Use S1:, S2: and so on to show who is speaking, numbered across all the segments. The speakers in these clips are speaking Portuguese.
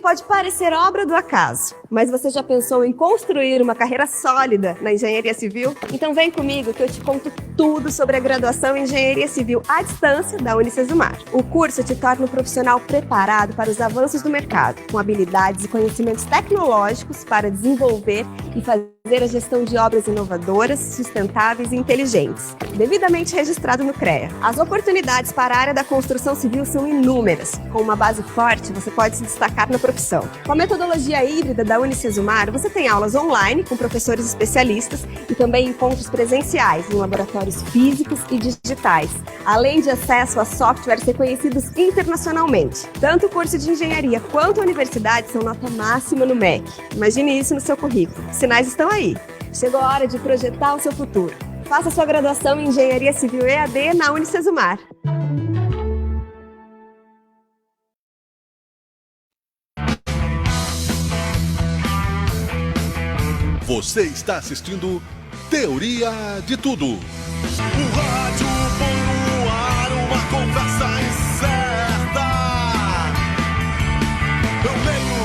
S1: pode parecer obra do acaso, mas você já pensou em construir uma carreira sólida na engenharia civil? Então vem comigo que eu te conto tudo sobre a graduação em Engenharia Civil à distância da Unicesumar. O curso te torna um profissional preparado para os avanços do mercado, com habilidades e conhecimentos tecnológicos para desenvolver e fazer a gestão de obras inovadoras, sustentáveis e inteligentes, devidamente registrado no CREA. As oportunidades para a área da construção civil são inúmeras. Com uma base forte, você pode se destacar na profissão. Com a metodologia híbrida da Unicesumar, você tem aulas online com professores especialistas e também encontros presenciais em laboratórios físicos e digitais, além de acesso a softwares reconhecidos internacionalmente. Tanto o curso de engenharia quanto a universidade são nota máxima no MEC. Imagine isso no seu currículo. Os sinais estão aí. Chegou a hora de projetar o seu futuro. Faça sua graduação em Engenharia Civil EAD na Unicesumar.
S2: Você está assistindo Teoria de Tudo.
S3: O rádio põe no ar uma conversa incerta. Eu leio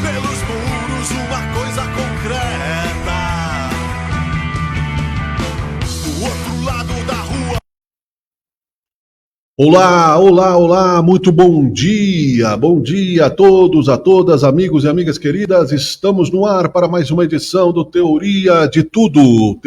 S3: pelos muros uma coisa concreta. Do outro lado da rua.
S2: Olá, olá, olá, muito bom dia a todos, a todas, amigos e amigas queridas, estamos no ar para mais uma edição do Teoria de Tudo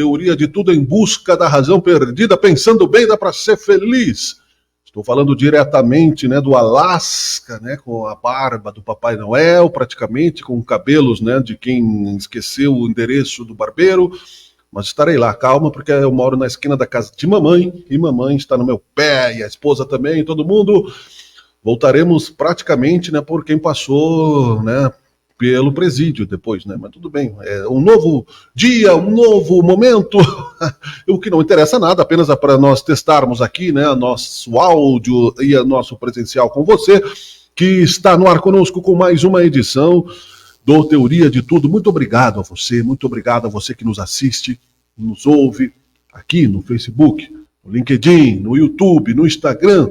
S2: em busca da razão perdida, pensando bem, dá para ser feliz. Estou falando diretamente, do Alasca, com a barba do Papai Noel, praticamente, com cabelos, de quem esqueceu o endereço do barbeiro. Mas estarei lá, calma, porque eu moro na esquina da casa de mamãe, e mamãe está no meu pé, e a esposa também, todo mundo. Voltaremos praticamente, por quem passou, pelo presídio depois, mas tudo bem. É um novo dia, um novo momento, o que não interessa nada, apenas é para nós testarmos aqui, nosso áudio e o nosso presencial com você, que está no ar conosco com mais uma edição do Teoria de Tudo. Muito obrigado a você que nos assiste, nos ouve aqui no Facebook, no LinkedIn, no YouTube, no Instagram,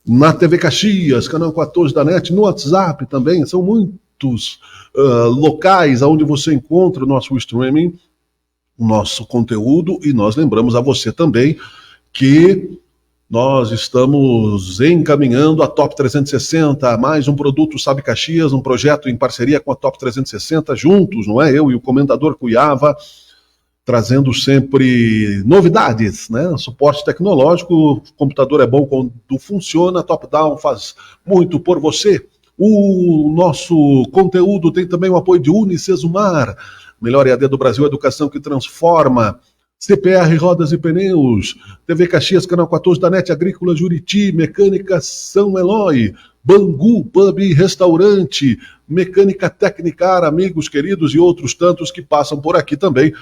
S2: na TV Caxias, canal 14 da NET, no WhatsApp também. São muitos locais onde você encontra o nosso streaming, o nosso conteúdo, e nós lembramos a você também que nós estamos encaminhando a Top 360, mais um produto Sabe Caxias, um projeto em parceria com a Top 360, juntos, eu e o Comendador Cuiava, trazendo sempre novidades, suporte tecnológico. O computador é bom quando funciona, Top Down faz muito por você. O nosso conteúdo tem também o apoio de Unicesumar, melhor EAD do Brasil, educação que transforma. CPR Rodas e Pneus, TV Caxias, canal 14 da NET, Agrícola Juriti, Mecânica São Eloy, Bangu Pub e Restaurante, Mecânica Tecnicar, amigos queridos e outros tantos que passam por aqui também,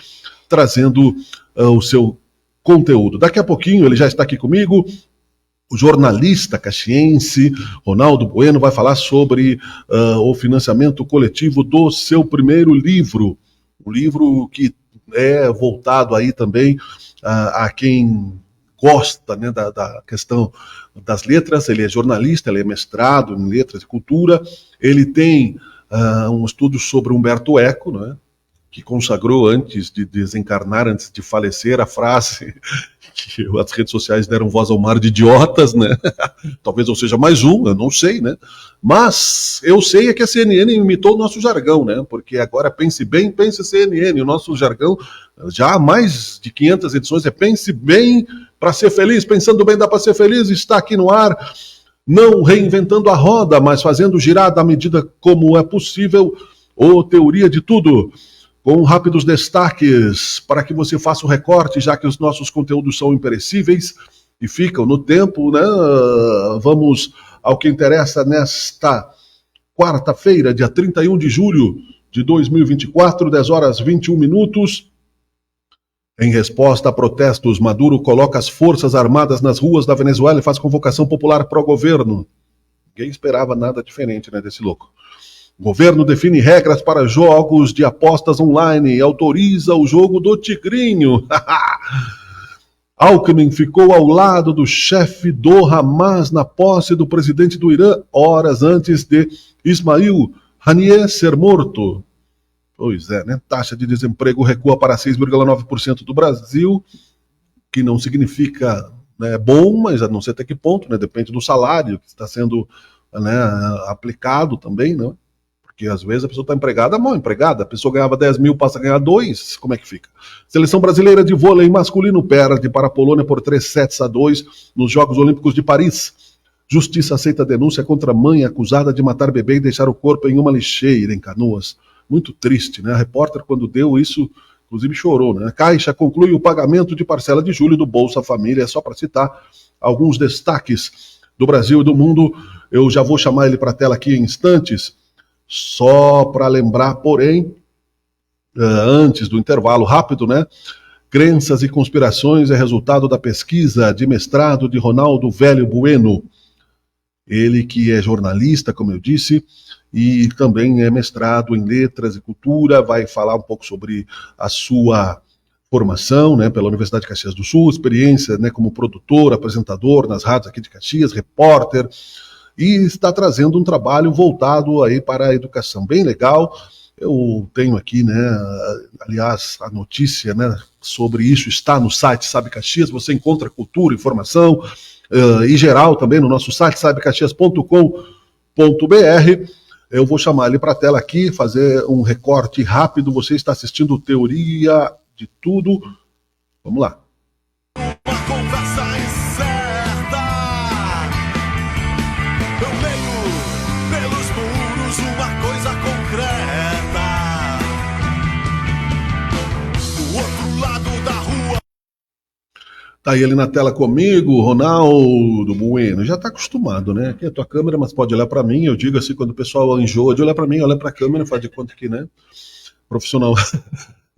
S2: trazendo o seu conteúdo. Daqui a pouquinho ele já está aqui comigo, o jornalista caxiense Ronaldo Bueno vai falar sobre o financiamento coletivo do seu primeiro livro, um livro que é voltado aí também a quem gosta da questão das letras. Ele é jornalista, ele é mestrado em letras e cultura, ele tem um estudo sobre Humberto Eco, que consagrou antes de desencarnar, antes de falecer, a frase que as redes sociais deram voz ao mar de idiotas, Talvez eu seja mais um, eu não sei, Mas eu sei é que a CNN imitou o nosso jargão, Porque agora pense bem, pense CNN, o nosso jargão já há mais de 500 edições é pense bem para ser feliz, pensando bem dá para ser feliz, está aqui no ar, não reinventando a roda, mas fazendo girar da medida como é possível, o Teoria de Tudo, com rápidos destaques para que você faça o recorte, já que os nossos conteúdos são imperecíveis e ficam no tempo, Vamos ao que interessa nesta quarta-feira, dia 31 de julho de 2024, 10 horas 21 minutos. Em resposta a protestos, Maduro coloca as forças armadas nas ruas da Venezuela e faz convocação popular pró-governo. Ninguém esperava nada diferente, desse louco. O governo define regras para jogos de apostas online e autoriza o jogo do Tigrinho. Alckmin ficou ao lado do chefe do Hamas na posse do presidente do Irã, horas antes de Ismail Ranier ser morto. Pois é, né? Taxa de desemprego recua para 6,9% do Brasil, que não significa, né, bom, mas a não sei até que ponto, né? Depende do salário que está sendo, né, aplicado também, né? Porque às vezes a pessoa está empregada, mal empregada, a pessoa ganhava 10 mil, passa a ganhar 2, como é que fica? Seleção brasileira de vôlei masculino perde para a Polônia por 3-2 nos Jogos Olímpicos de Paris. Justiça aceita a denúncia contra a mãe acusada de matar bebê e deixar o corpo em uma lixeira em Canoas. Muito triste, né? A repórter, quando deu isso, inclusive chorou, né? A Caixa conclui o pagamento de parcela de julho do Bolsa Família, só para citar alguns destaques do Brasil e do mundo. Eu já vou chamar ele para a tela aqui em instantes, só para lembrar, porém, antes do intervalo rápido, né? Crenças e conspirações é resultado da pesquisa de mestrado de Ronaldo Velho Bueno. Ele que é jornalista, como eu disse, e também é mestrado em letras e cultura, vai falar um pouco sobre a sua formação, né, pela Universidade de Caxias do Sul, experiência, né, como produtor, apresentador nas rádios aqui de Caxias, repórter, e está trazendo um trabalho voltado aí para a educação, bem legal. Eu tenho aqui, né, aliás, a notícia, né, sobre isso está no site Sabe Caxias, você encontra cultura, informação, e geral também no nosso site, sabecaxias.com.br. Eu vou chamar ele para a tela aqui, fazer um recorte rápido. Você está assistindo Teoria de Tudo. Vamos lá.
S3: Uma conversa incerta. Eu leio pelos muros uma coisa concreta. Do outro lado da rua.
S2: Tá aí ele na tela comigo, Ronaldo Bueno. Já está acostumado, né? Aqui é a tua câmera, mas pode olhar para mim. Eu digo assim, quando o pessoal enjoa de olhar para mim, olha para a câmera, faz de conta que, né? Profissional.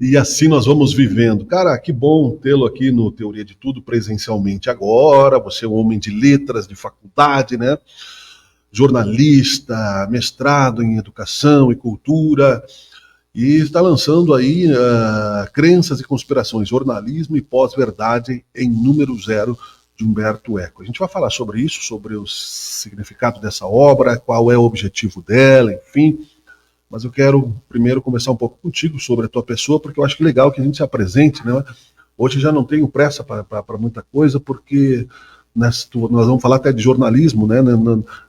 S2: E assim nós vamos vivendo. Cara, que bom tê-lo aqui no Teoria de Tudo presencialmente agora. Você é um homem de letras, de faculdade, né? Jornalista, mestrado em educação e cultura. E está lançando aí Crenças e Conspirações, Jornalismo e Pós-Verdade em Número Zero, de Humberto Eco. A gente vai falar sobre isso, sobre o significado dessa obra, qual é o objetivo dela, enfim. Mas eu quero primeiro conversar um pouco contigo sobre a tua pessoa, porque eu acho que é legal que a gente se apresente, né? Hoje já não tenho pressa para muita coisa, porque nós vamos falar até de jornalismo, né?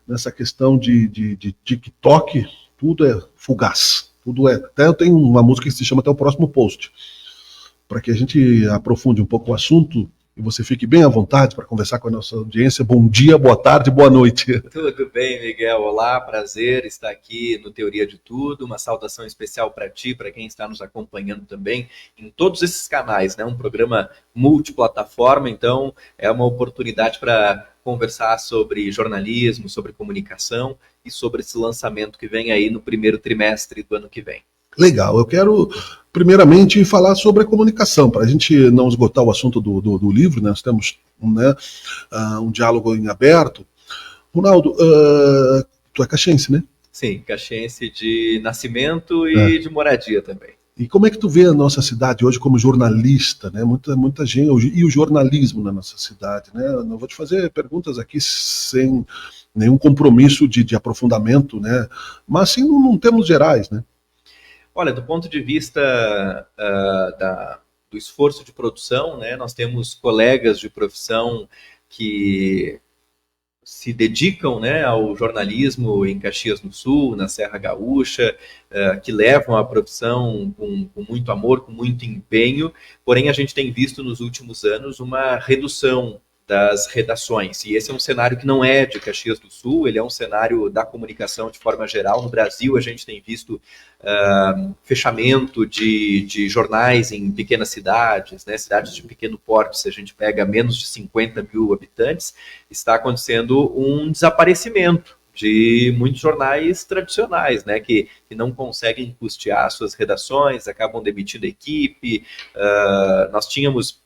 S2: Nessa questão de TikTok, tudo é fugaz. Tudo é. Até eu tenho uma música que se chama Até o Próximo Post, para que a gente aprofunde um pouco o assunto e você fique bem à vontade para conversar com a nossa audiência. Bom dia, boa tarde, boa noite.
S4: Tudo bem, Miguel? Olá, prazer estar aqui no Teoria de Tudo. Uma saudação especial para ti, para quem está nos acompanhando também em todos esses canais, né? Um programa multiplataforma, então é uma oportunidade para conversar sobre jornalismo, sobre comunicação e sobre esse lançamento que vem aí no primeiro trimestre do ano que vem.
S2: Legal, eu quero primeiramente falar sobre a comunicação, para a gente não esgotar o assunto do livro, né? Nós temos, né, um diálogo em aberto. Ronaldo, tu é caxiense, né?
S4: Sim, caxiense de nascimento e de moradia também.
S2: E como é que tu vê a nossa cidade hoje como jornalista, né? Muita gente, e o jornalismo na nossa cidade, né? Não vou te fazer perguntas aqui sem nenhum compromisso de aprofundamento, né? Mas sim num termos gerais, né?
S4: Olha, do ponto de vista do esforço de produção, né? Nós temos colegas de profissão que se dedicam, né, ao jornalismo em Caxias do Sul, na Serra Gaúcha, que levam a profissão com muito amor, com muito empenho, porém a gente tem visto nos últimos anos uma redução das redações, e esse é um cenário que não é de Caxias do Sul, ele é um cenário da comunicação de forma geral. No Brasil a gente tem visto fechamento de jornais em pequenas cidades, né, cidades de pequeno porte. Se a gente pega menos de 50 mil habitantes, está acontecendo um desaparecimento de muitos jornais tradicionais, né, que não conseguem custear suas redações, acabam demitindo a equipe. Nós tínhamos,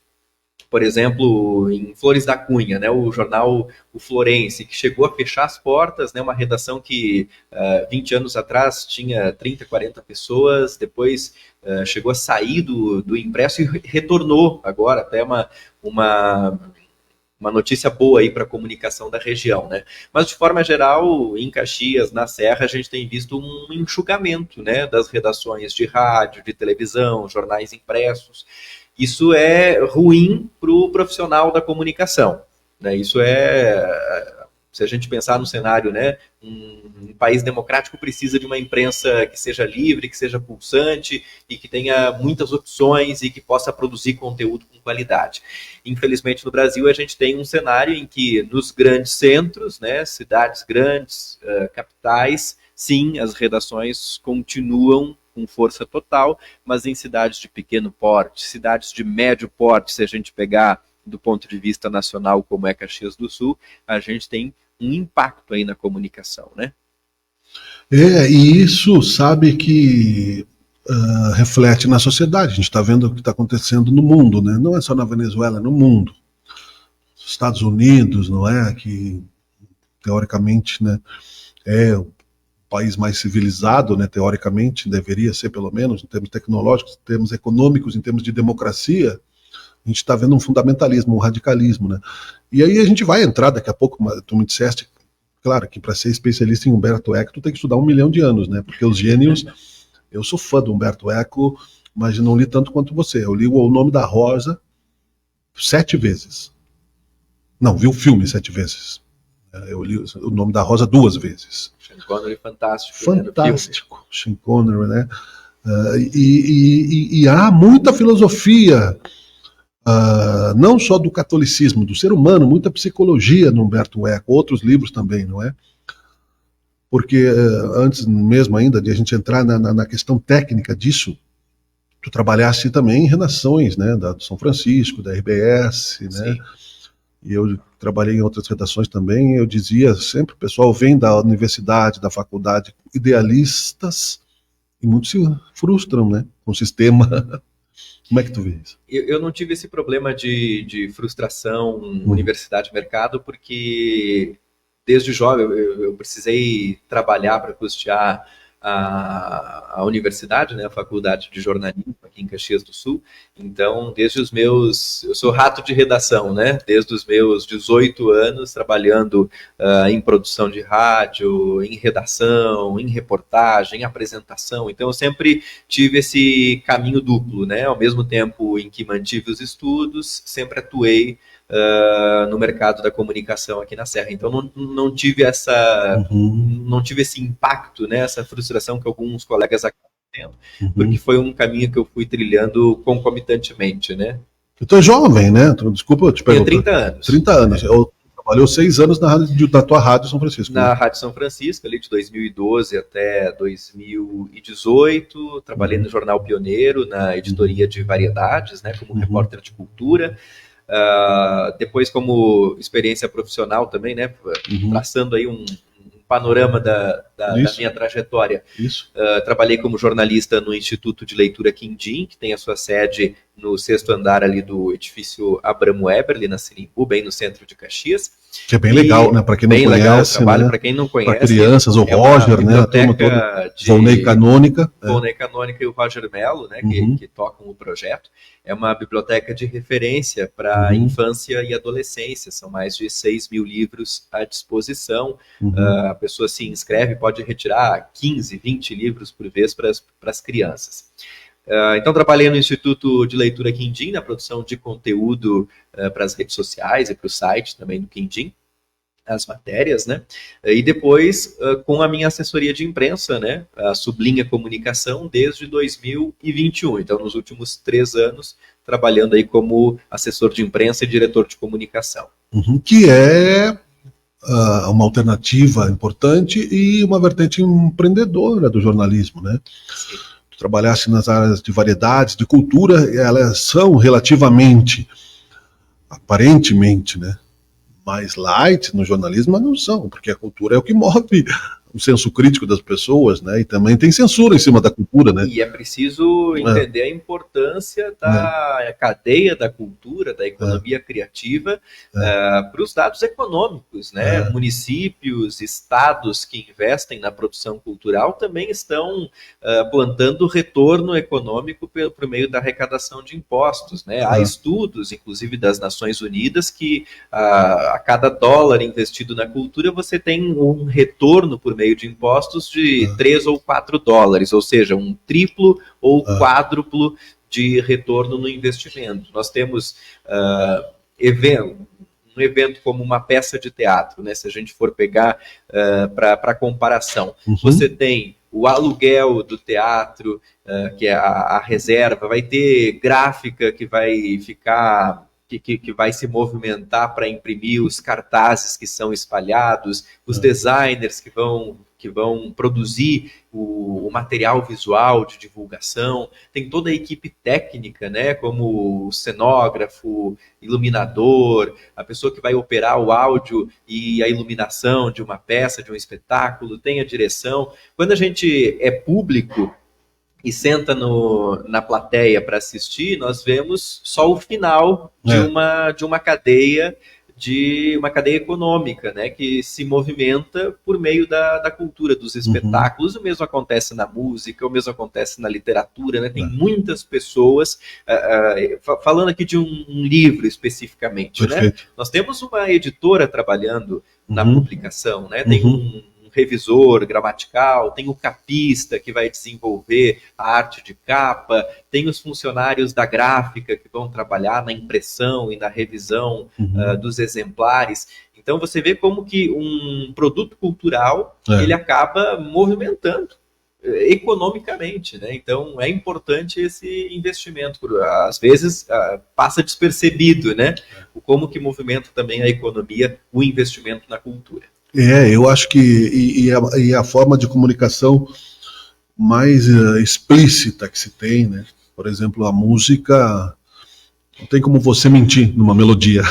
S4: por exemplo, em Flores da Cunha, né, o jornal O Florense, que chegou a fechar as portas, né, uma redação que 20 anos atrás tinha 30, 40 pessoas, depois chegou a sair do impresso e retornou agora até uma uma notícia boa aí para a comunicação da região, né? Mas de forma geral, em Caxias, na Serra, a gente tem visto um enxugamento, né, das redações de rádio, de televisão, jornais impressos. Isso é ruim para o profissional da comunicação, né? Isso se a gente pensar no cenário, né, um país democrático precisa de uma imprensa que seja livre, que seja pulsante e que tenha muitas opções e que possa produzir conteúdo com qualidade. Infelizmente, no Brasil, a gente tem um cenário em que nos grandes centros, né, cidades grandes, capitais, sim, as redações continuam com força total, mas em cidades de pequeno porte, cidades de médio porte, se a gente pegar do ponto de vista nacional, como é Caxias do Sul, a gente tem um impacto aí na comunicação, né?
S2: E isso, sabe, que reflete na sociedade. A gente está vendo o que está acontecendo no mundo, né? Não é só na Venezuela, é no mundo. Estados Unidos, não é? Que, teoricamente, né, é o país mais civilizado, né? Teoricamente, deveria ser, pelo menos, em termos tecnológicos, em termos econômicos, em termos de democracia. A gente está vendo um fundamentalismo, um radicalismo, né? E aí a gente vai entrar daqui a pouco, tu me disseste, claro, que para ser especialista em Humberto Eco, tu tem que estudar 1 milhão de anos, né? Porque os gênios, eu sou fã do Humberto Eco, mas não li tanto quanto você. Eu li O Nome da Rosa 7 vezes. Não, vi o filme 7 vezes. Eu li O Nome da Rosa 2 vezes.
S4: Sean Connery, fantástico.
S2: Fantástico, né, Sean Connery, né? E há muita filosofia, não só do catolicismo, do ser humano, muita psicologia no Humberto Eco, outros livros também, não é? Porque antes mesmo ainda de a gente entrar na questão técnica disso, tu trabalhaste também em redações, né, do São Francisco, da RBS, né?
S4: Sim.
S2: E eu trabalhei em outras redações também. Eu dizia sempre, o pessoal vem da universidade, da faculdade, idealistas, e muitos se frustram, né, com o sistema. Como é que tu vê isso?
S4: Eu não tive esse problema de frustração, universidade-mercado, porque desde jovem eu precisei trabalhar para custear a universidade, né, a faculdade de jornalismo aqui em Caxias do Sul. Então, eu sou rato de redação, né, desde os meus 18 anos, trabalhando em produção de rádio, em redação, em reportagem, em apresentação. Então, eu sempre tive esse caminho duplo, né, ao mesmo tempo em que mantive os estudos, sempre atuei no mercado da comunicação aqui na Serra. Então não tive não tive esse impacto, né, essa frustração que alguns colegas acabam tendo, porque foi um caminho que eu fui trilhando concomitantemente, né?
S2: Tu é jovem, né? Desculpa, eu te pergunto.
S4: Tenho 30 anos.
S2: 30 anos. Eu trabalhou 6 anos da tua Rádio São Francisco.
S4: Na Rádio São Francisco, ali de 2012 até 2018, trabalhei no Jornal Pioneiro, na editoria de variedades, né, como repórter de cultura. Depois como experiência profissional também, né, traçando aí um panorama da minha trajetória. Trabalhei como jornalista no Instituto de Leitura Quindim, que tem a sua sede no 6º andar ali do edifício Abramo Eberle, na Sinimbu, bem no centro de Caxias.
S2: Que é bem legal, né? Para quem não conhece. Bem legal o trabalho,
S4: né? Para quem não conhece.
S2: Para crianças, o Roger, né? A turma toda. Volney Canônica.
S4: Volney Canônica e o Roger Mello, né? Que tocam o projeto. É uma biblioteca de referência para infância e adolescência. São mais de 6 mil livros à disposição. A pessoa se inscreve, pode retirar 15, 20 livros por vez para as crianças. Então, trabalhei no Instituto de Leitura Quindim, na produção de conteúdo para as redes sociais e para o site também do Quindim, as matérias, né? E depois, com a minha assessoria de imprensa, né? A Sublinha Comunicação, desde 2021. Então, nos últimos 3 anos, trabalhando aí como assessor de imprensa e diretor de comunicação.
S2: Que é uma alternativa importante e uma vertente empreendedora do jornalismo, né?
S4: Sim.
S2: Trabalhasse nas áreas de variedades, de cultura, elas são relativamente, aparentemente, né, mais light no jornalismo, mas não são, porque a cultura é o que move o senso crítico das pessoas, né? E também tem censura em cima da cultura, né?
S4: E é preciso entender a importância da cadeia da cultura, da economia criativa, para os dados econômicos, né? Municípios, estados que investem na produção cultural também estão plantando retorno econômico por meio da arrecadação de impostos, né? Há estudos, inclusive das Nações Unidas, que a cada dólar investido na cultura você tem um retorno por meio de impostos de 3 ou 4 dólares, ou seja, um triplo ou quádruplo de retorno no investimento. Nós temos um evento como uma peça de teatro, né? Se a gente for pegar para comparação, você tem o aluguel do teatro, que é a reserva, vai ter gráfica que vai ficar... Que vai se movimentar para imprimir os cartazes que são espalhados, os designers que vão produzir o material visual de divulgação, tem toda a equipe técnica, né, como o cenógrafo, iluminador, a pessoa que vai operar o áudio e a iluminação de uma peça, de um espetáculo, tem a direção. Quando a gente é público e senta na plateia para assistir, nós vemos só o final de uma cadeia econômica, né, que se movimenta por meio da cultura, dos espetáculos. O mesmo acontece na música, o mesmo acontece na literatura, né? Tem muitas pessoas, falando aqui de um livro especificamente, né? Nós temos uma editora trabalhando na publicação, né? Tem um revisor gramatical, tem o capista que vai desenvolver a arte de capa, tem os funcionários da gráfica que vão trabalhar na impressão e na revisão dos exemplares. Então você vê como que um produto cultural ele acaba movimentando economicamente, né? Então é importante esse investimento. Às vezes passa despercebido, né? Como que movimenta também a economia, o investimento na cultura.
S2: Eu acho que e a forma de comunicação mais explícita que se tem, né? Por exemplo, a música, não tem como você mentir numa melodia.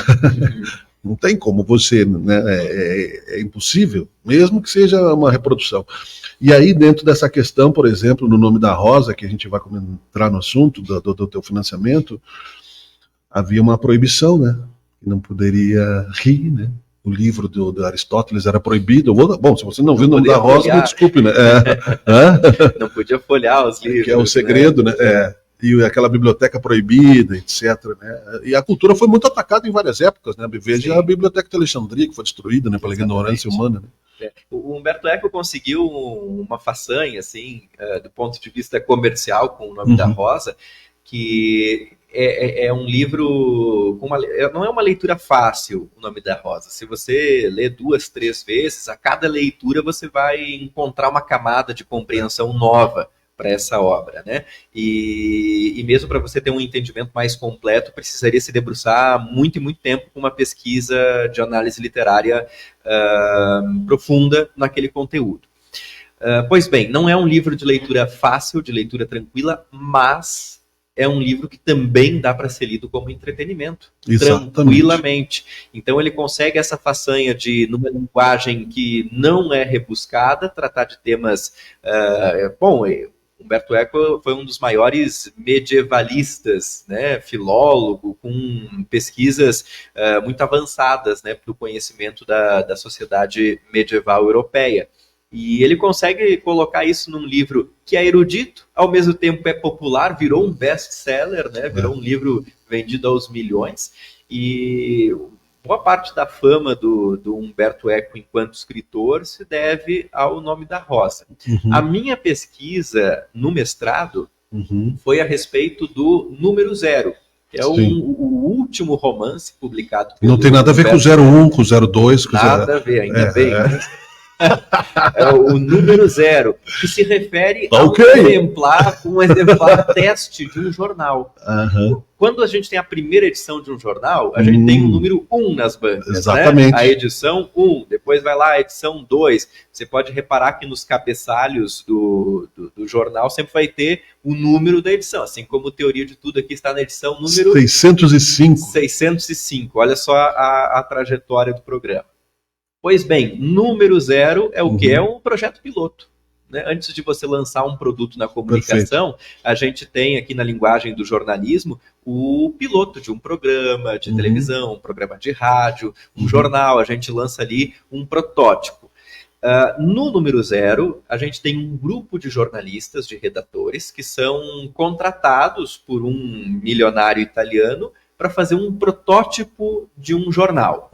S2: Não tem como você, né? É impossível, mesmo que seja uma reprodução. E aí, dentro dessa questão, por exemplo, no Nome da Rosa, que a gente vai entrar no assunto do teu financiamento, havia uma proibição, né? Que não poderia rir, né? O livro do Aristóteles era proibido. Bom, se você não viu o Nome da Rosa, me desculpe, né?
S4: Não podia folhear os livros.
S2: Que é o segredo, né? E aquela biblioteca proibida, etc. Né? E a cultura foi muito atacada em várias épocas, né? Veja a Biblioteca de Alexandria, que foi destruída, né, pela ignorância humana. Né?
S4: O Humberto Eco conseguiu uma façanha, assim, do ponto de vista comercial, com o Nome da Rosa, que é um livro, não é uma leitura fácil, o Nome da Rosa. Se você lê 2, 3 vezes, a cada leitura você vai encontrar uma camada de compreensão nova para essa obra, né? E mesmo para você ter um entendimento mais completo, precisaria se debruçar muito e muito tempo com uma pesquisa de análise literária profunda naquele conteúdo. Pois bem, não é um livro de leitura fácil, de leitura tranquila, mas é um livro que também dá para ser lido como entretenimento, tranquilamente. Então ele consegue essa façanha de, numa linguagem que não é rebuscada, tratar de temas... Humberto Eco foi um dos maiores medievalistas, né, filólogo, com pesquisas muito avançadas, né, para o conhecimento da sociedade medieval europeia. E ele consegue colocar isso num livro que é erudito, ao mesmo tempo é popular, virou um best-seller, né? Virou um livro vendido aos milhões. E boa parte da fama do Humberto Eco enquanto escritor se deve ao Nome da Rosa. A minha pesquisa no mestrado foi a respeito do Número Zero, que é o último romance publicado pelo
S2: Não tem nada a ver com o 01, com o 02. Com
S4: nada a ver, ainda bem. É o Número Zero, que se refere a um exemplar teste de um jornal. Quando a gente tem a primeira edição de um jornal, a gente tem o número 1 nas bancas.
S2: Exatamente.
S4: Né? A edição 1, depois vai lá a edição 2. Você pode reparar que nos cabeçalhos do jornal sempre vai ter o número da edição, assim como Teoria de Tudo aqui está na edição número
S2: 605.
S4: 605. Olha só a trajetória do programa. Pois bem, número 0 é o que?
S2: Uhum.
S4: É um projeto piloto. Né? Antes de você lançar um produto na comunicação, a gente tem aqui na linguagem do jornalismo o piloto de um programa de televisão, um programa de rádio, um jornal, a gente lança ali um protótipo. No número 0, a gente tem um grupo de jornalistas, de redatores, que são contratados por um milionário italiano para fazer um protótipo de um jornal.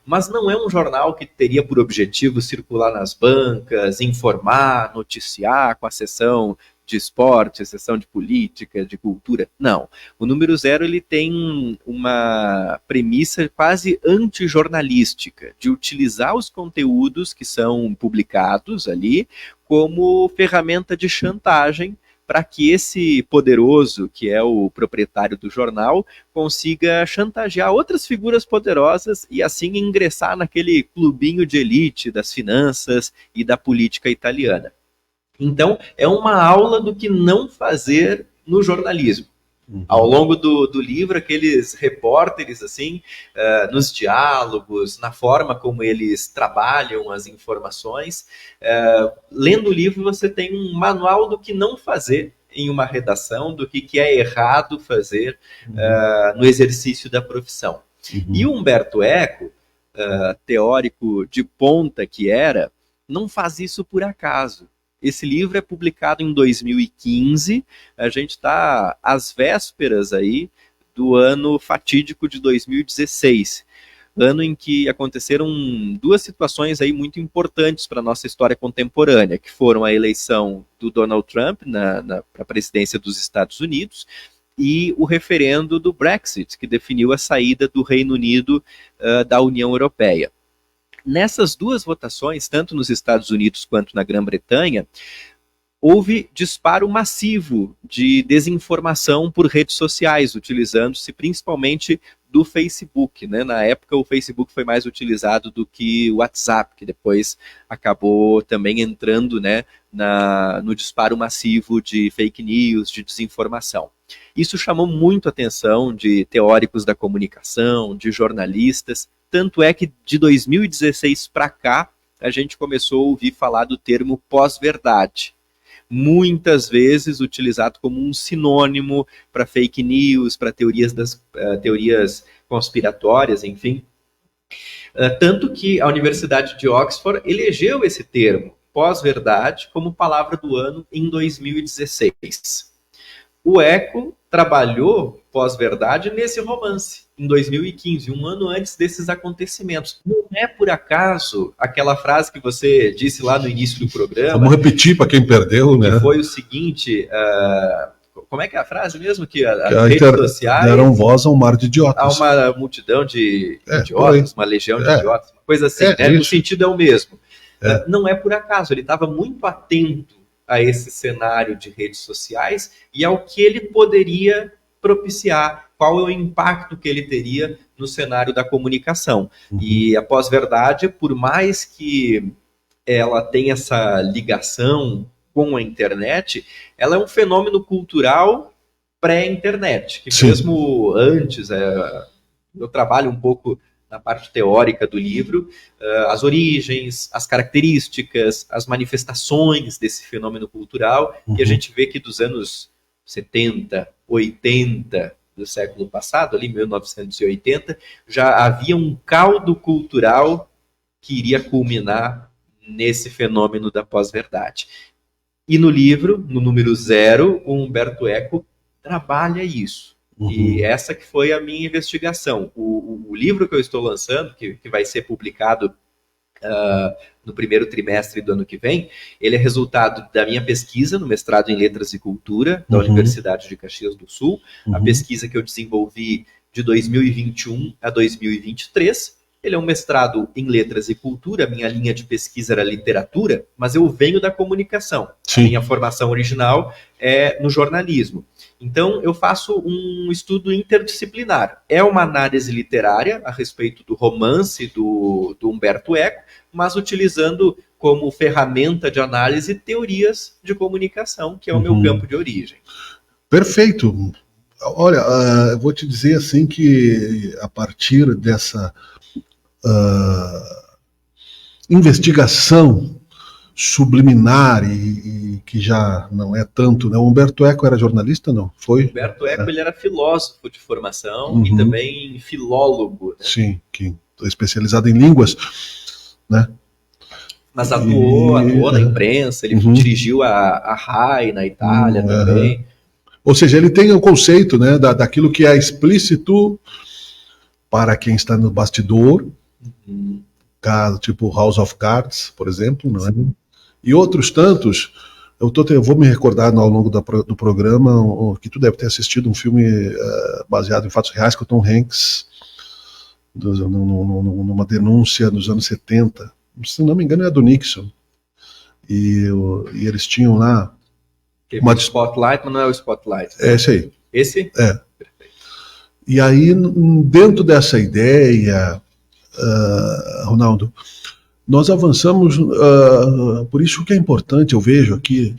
S4: Mas não é um jornal que teria por objetivo circular nas bancas, informar, noticiar com a seção de esporte, a seção de política, de cultura. Não. O número 0 ele tem uma premissa quase antijornalística, de utilizar os conteúdos que são publicados ali como ferramenta de chantagem para que esse poderoso, que é o proprietário do jornal, consiga chantagear outras figuras poderosas e assim ingressar naquele clubinho de elite das finanças e da política italiana. Então, é uma aula do que não fazer no jornalismo. Ao longo do livro, aqueles repórteres, assim, nos diálogos, na forma como eles trabalham as informações, lendo o livro você tem um manual do que não fazer em uma redação, do que é errado fazer no exercício da profissão. E o Umberto Eco, teórico de ponta que era, não faz isso por acaso. Esse livro é publicado em 2015, a gente está às vésperas aí do ano fatídico de 2016, ano em que aconteceram duas situações aí muito importantes para a nossa história contemporânea, que foram a eleição do Donald Trump para a presidência dos Estados Unidos e o referendo do Brexit, que definiu a saída do Reino Unido da União Europeia. Nessas duas votações, tanto nos Estados Unidos quanto na Grã-Bretanha, houve disparo massivo de desinformação por redes sociais, utilizando-se principalmente do Facebook. Né? Na época, o Facebook foi mais utilizado do que o WhatsApp, que depois acabou também entrando, né, no disparo massivo de fake news, de desinformação. Isso chamou muito a atenção de teóricos da comunicação, de jornalistas. Tanto é que de 2016 para cá, a gente começou a ouvir falar do termo pós-verdade. Muitas vezes utilizado como um sinônimo para fake news, para teorias conspiratórias, enfim. Tanto que a Universidade de Oxford elegeu esse termo, pós-verdade, como palavra do ano em 2016. O Eco trabalhou pós-verdade nesse romance, em 2015, um ano antes desses acontecimentos. Não é por acaso aquela frase que você disse lá no início do programa.
S2: Vamos repetir para quem perdeu, né?
S4: Que foi o seguinte, como é que é a frase mesmo? Que as redes sociais
S2: deram voz a um mar de idiotas.
S4: A uma multidão de idiotas, uma legião de idiotas, uma coisa assim, né? No sentido é o mesmo. Não é por acaso, ele estava muito atento a esse cenário de redes sociais e ao que ele poderia propiciar, qual é o impacto que ele teria no cenário da comunicação. E a pós-verdade, por mais que ela tenha essa ligação com a internet, ela é um fenômeno cultural pré-internet, que mesmo antes, eu trabalho um pouco na parte teórica do livro, as origens, as características, as manifestações desse fenômeno cultural, e a gente vê que dos anos 70, 80 do século passado, ali 1980, já havia um caldo cultural que iria culminar nesse fenômeno da pós-verdade. E no livro, no número 0, o Umberto Eco trabalha isso. E essa que foi a minha investigação. O livro que eu estou lançando, que vai ser publicado no primeiro trimestre do ano que vem, ele é resultado da minha pesquisa no mestrado em Letras e Cultura da Universidade de Caxias do Sul, a pesquisa que eu desenvolvi de 2021 a 2023. Ele é um mestrado em Letras e Cultura, minha linha de pesquisa era literatura, mas eu venho da comunicação. A minha formação original é no jornalismo. Então, eu faço um estudo interdisciplinar. É uma análise literária a respeito do romance do Umberto Eco, mas utilizando como ferramenta de análise teorias de comunicação, que é o meu campo de origem.
S2: Perfeito. Olha, eu vou te dizer assim que a partir dessa investigação subliminar e que já não é tanto, né? O Humberto Eco era jornalista, não? Foi?
S4: Humberto Eco, ele era filósofo de formação e também filólogo, né?
S2: Sim, que é especializado em línguas, né?
S4: Mas atuou na imprensa, ele dirigiu a RAI na Itália também.
S2: Ou seja, ele tem o conceito, né, daquilo que é explícito para quem está no bastidor, caso tipo House of Cards, por exemplo, não é? E outros tantos. Eu vou me recordar ao longo do programa que tu deve ter assistido um filme baseado em fatos reais com o Tom Hanks, numa denúncia nos anos 70. Se não me engano, é do Nixon. E eles tinham lá.
S4: Uma Spotlight, mas não é o Spotlight.
S2: É esse aí.
S4: Esse?
S2: É. E aí, dentro dessa ideia, Ronaldo, nós avançamos, por isso que é importante, eu vejo aqui,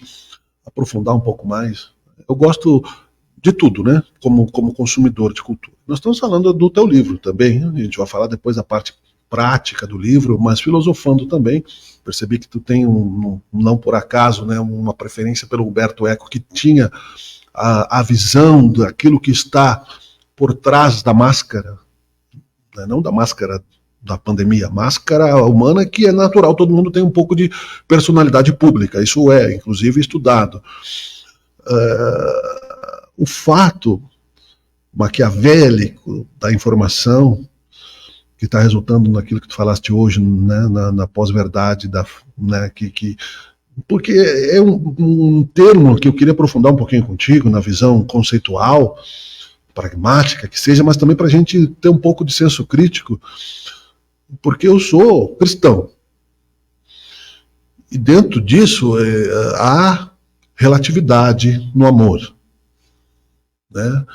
S2: aprofundar um pouco mais. Eu gosto de tudo, né? Como consumidor de cultura. Nós estamos falando do teu livro também, a gente vai falar depois da parte prática do livro, mas filosofando também. Percebi que tu tem, não por acaso, né, uma preferência pelo Humberto Eco, que tinha a visão daquilo que está por trás da máscara, né, não da máscara da pandemia, máscara humana que é natural, todo mundo tem um pouco de personalidade pública, isso é, inclusive, estudado. O fato maquiavélico da informação que está resultando naquilo que tu falaste hoje, né, na pós-verdade, né, porque é um termo que eu queria aprofundar um pouquinho contigo, na visão conceitual, pragmática que seja, mas também para a gente ter um pouco de senso crítico, porque eu sou cristão. E dentro disso há relatividade no amor, né?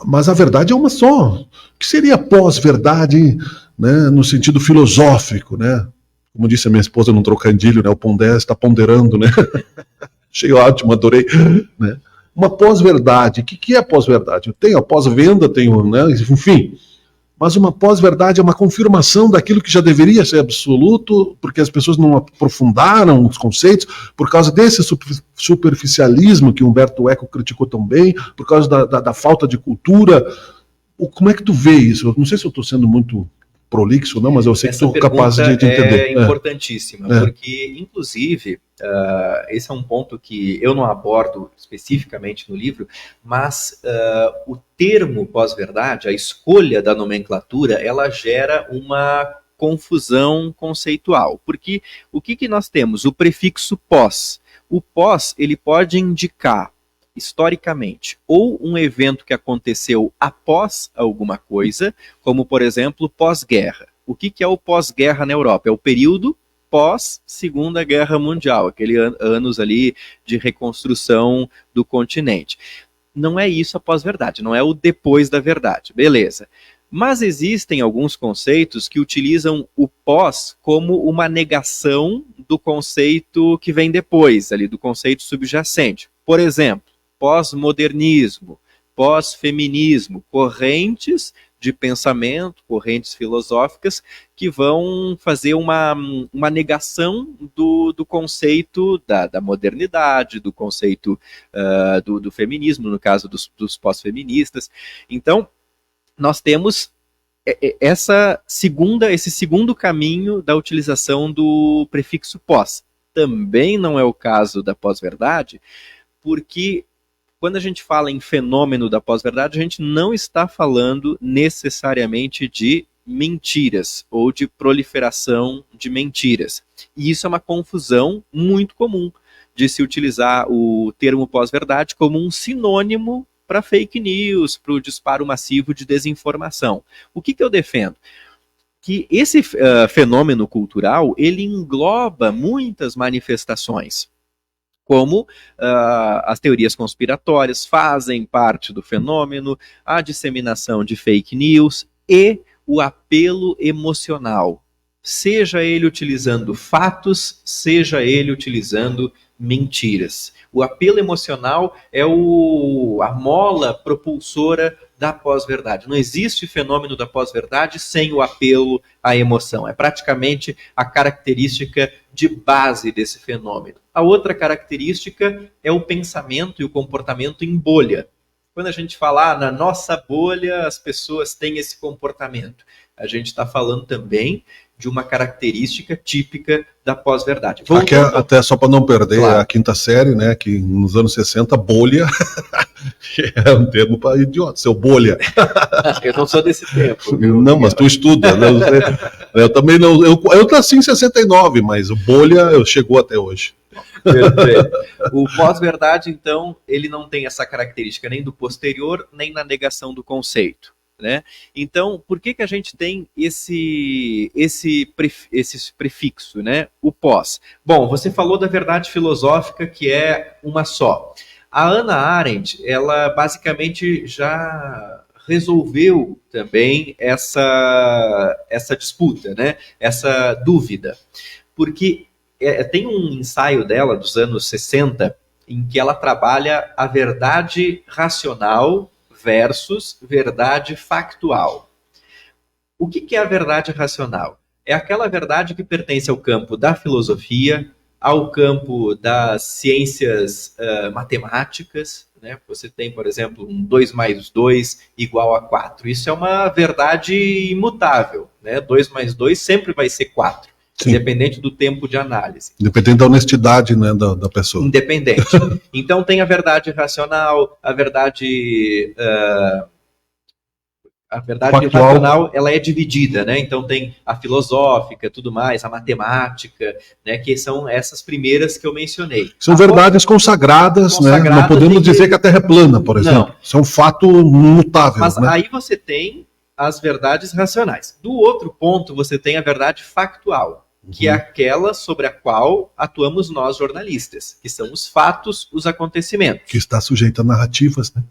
S2: Mas a verdade é uma só. O que seria pós-verdade, né, no sentido filosófico, né? Como disse a minha esposa num trocadilho, né, o Pondé está ponderando, né? Achei ótimo, adorei. Né? Uma pós-verdade. O que é pós-verdade? Eu tenho a pós-venda, tenho, né, enfim. Mas uma pós-verdade é uma confirmação daquilo que já deveria ser absoluto, porque as pessoas não aprofundaram os conceitos, por causa desse superficialismo que Humberto Eco criticou tão bem, por causa da falta de cultura. Como é que tu vê isso? Eu não sei se eu estou sendo muito prolixo ou não, mas eu sei que estou capaz de entender.
S4: É importantíssima, porque, inclusive, esse é um ponto que eu não abordo especificamente no livro, mas o termo pós-verdade, a escolha da nomenclatura, ela gera uma confusão conceitual, porque o que nós temos? O prefixo pós. O pós, ele pode indicar, historicamente, ou um evento que aconteceu após alguma coisa, como, por exemplo, pós-guerra. O que é o pós-guerra na Europa? É o período pós-Segunda Guerra Mundial, aqueles anos ali de reconstrução do continente. Não é isso a pós-verdade, não é o depois da verdade, beleza. Mas existem alguns conceitos que utilizam o pós como uma negação do conceito que vem depois, ali, do conceito subjacente. Por exemplo, pós-modernismo, pós-feminismo, correntes de pensamento, correntes filosóficas que vão fazer uma negação do conceito da modernidade, do conceito do feminismo, no caso dos pós-feministas. Então, nós temos esse segundo caminho da utilização do prefixo pós. Também não é o caso da pós-verdade, porque quando a gente fala em fenômeno da pós-verdade, a gente não está falando necessariamente de mentiras ou de proliferação de mentiras. E isso é uma confusão muito comum de se utilizar o termo pós-verdade como um sinônimo para fake news, para o disparo massivo de desinformação. O que eu defendo? Que esse fenômeno cultural, ele engloba muitas manifestações, como as teorias conspiratórias fazem parte do fenômeno, a disseminação de fake news e o apelo emocional, seja ele utilizando fatos, seja ele utilizando mentiras. O apelo emocional é a mola propulsora da pós-verdade. Não existe fenômeno da pós-verdade sem o apelo à emoção. É praticamente a característica de base desse fenômeno. A outra característica é o pensamento e o comportamento em bolha. Quando a gente fala na nossa bolha, as pessoas têm esse comportamento. A gente está falando também de uma característica típica da pós-verdade.
S2: Aqui, até só para não perder,
S4: claro,
S2: a quinta série, né, que nos anos 60, bolha é um termo para idiota, seu bolha.
S4: Eu não sou desse tempo. Viu?
S2: Não, mas tu estuda. Né? Eu também não. Eu nasci em 69, mas o bolha chegou até hoje.
S4: Perfeito. O pós-verdade, então, ele não tem essa característica nem do posterior, nem na negação do conceito. Né? Então, por que a gente tem esse prefixo, né? O pós? Bom, você falou da verdade filosófica, que é uma só. A Hannah Arendt, ela basicamente já resolveu também essa disputa, né? Essa dúvida. Porque tem um ensaio dela dos anos 60 em que ela trabalha a verdade racional versus verdade factual. O que é a verdade racional? É aquela verdade que pertence ao campo da filosofia, ao campo das ciências matemáticas, né? Você tem, por exemplo, um 2 mais 2 igual a 4. Isso é uma verdade imutável, né? 2 mais 2 sempre vai ser 4. Sim. Independente do tempo de análise.
S2: Independente da honestidade, né, da pessoa.
S4: Independente. Então tem a verdade racional, a verdade factual. Racional, ela é dividida, né? Então tem a filosófica, tudo mais, a matemática, né? Que são essas primeiras que eu mencionei.
S2: São verdades consagradas, né? Não podemos dizer que a Terra é plana, por exemplo. Não. Isso é um fato mutável.
S4: Mas
S2: né?
S4: Aí você tem as verdades racionais. Do outro ponto, você tem a verdade factual, que é aquela sobre a qual atuamos nós jornalistas, que são os fatos, os acontecimentos.
S2: Que está sujeito a narrativas, né?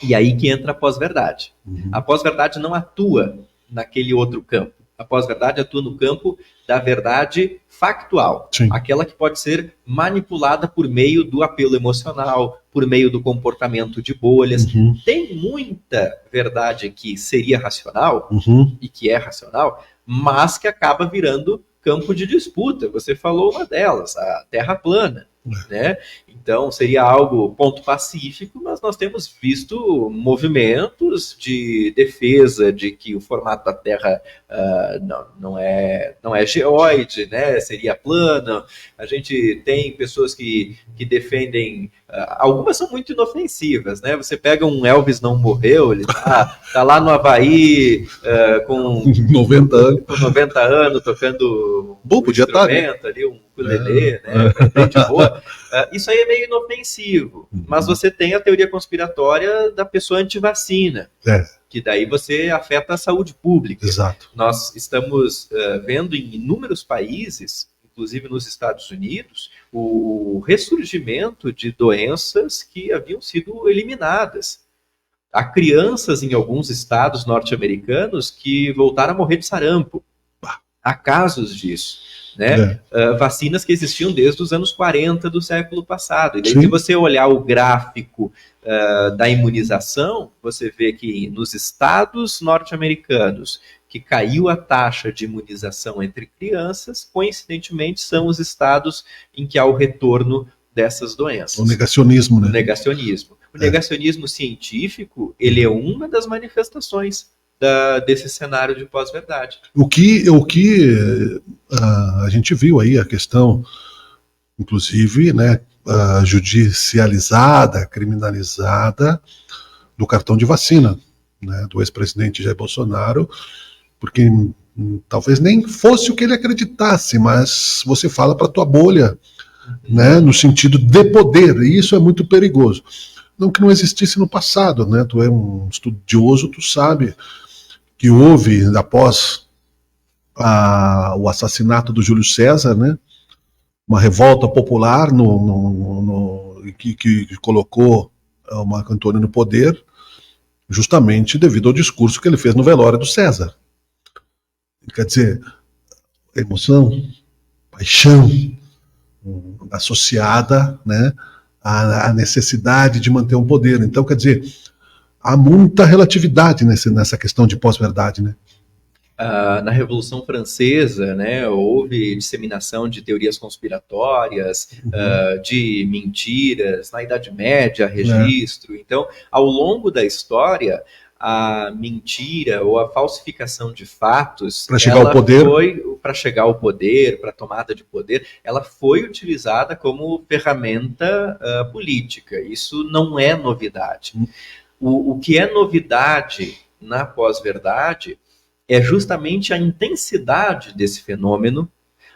S4: E aí que entra a pós-verdade. A pós-verdade não atua naquele outro campo. A pós-verdade atua no campo da verdade factual.
S2: Sim.
S4: Aquela que pode ser manipulada por meio do apelo emocional, por meio do comportamento de bolhas. Tem muita verdade que seria racional, e que é racional, mas que acaba virando campo de disputa. Você falou uma delas, a Terra plana. Né? Então seria algo ponto pacífico, mas nós temos visto movimentos de defesa de que o formato da Terra não é geóide, né? Seria plano. A gente tem pessoas que defendem, algumas são muito inofensivas, né? Você pega um Elvis Não Morreu, ele tá lá no Havaí com
S2: 90 anos,
S4: 90 anos tocando
S2: podia
S4: instrumento ali, um ukulele, né? Bem de boa. Isso aí é meio inofensivo, mas você tem a teoria conspiratória da pessoa antivacina, que daí você afeta a saúde pública.
S2: Exato.
S4: Nós estamos vendo em inúmeros países, inclusive nos Estados Unidos, o ressurgimento de doenças que haviam sido eliminadas. Há crianças em alguns estados norte-americanos que voltaram a morrer de sarampo. Há casos disso. Né? Vacinas que existiam desde os anos 40 do século passado. E daí, se você olhar o gráfico da imunização, você vê que nos estados norte-americanos que caiu a taxa de imunização entre crianças, coincidentemente são os estados em que há o retorno dessas doenças.
S2: O negacionismo, né?
S4: O negacionismo. O negacionismo científico, ele é uma das manifestações desse cenário de pós-verdade.
S2: O que a gente viu aí, a questão, inclusive, né, judicializada, criminalizada, do cartão de vacina, né, do ex-presidente Jair Bolsonaro, porque talvez nem fosse o que ele acreditasse, mas você fala para a tua bolha, né, no sentido de poder, e isso é muito perigoso. Não que não existisse no passado, né, tu é um estudioso, tu sabe que houve, após o assassinato do Júlio César, né, uma revolta popular que colocou o Marco Antônio no poder, justamente devido ao discurso que ele fez no velório do César. Quer dizer, emoção, paixão, associada, né, à necessidade de manter um poder. Então, quer dizer, há muita relatividade nessa questão de pós-verdade, né?
S4: Na Revolução Francesa, né, houve disseminação de teorias conspiratórias, de mentiras, na Idade Média, registro. Então, ao longo da história, a mentira ou a falsificação de fatos
S2: para chegar ao poder,
S4: para a tomada de poder, ela foi utilizada como ferramenta política. Isso não é novidade. O que é novidade na pós-verdade é justamente a intensidade desse fenômeno,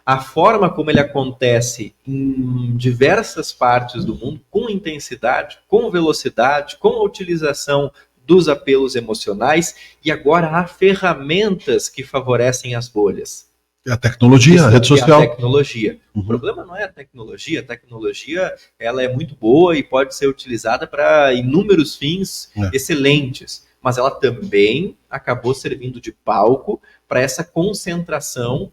S4: a forma como ele acontece em diversas partes do mundo, com intensidade, com velocidade, com a utilização dos apelos emocionais, e agora há ferramentas que favorecem as bolhas.
S2: A tecnologia, a rede social.
S4: A tecnologia. O problema não é a tecnologia ela é muito boa e pode ser utilizada para inúmeros fins excelentes, mas ela também acabou servindo de palco para essa concentração,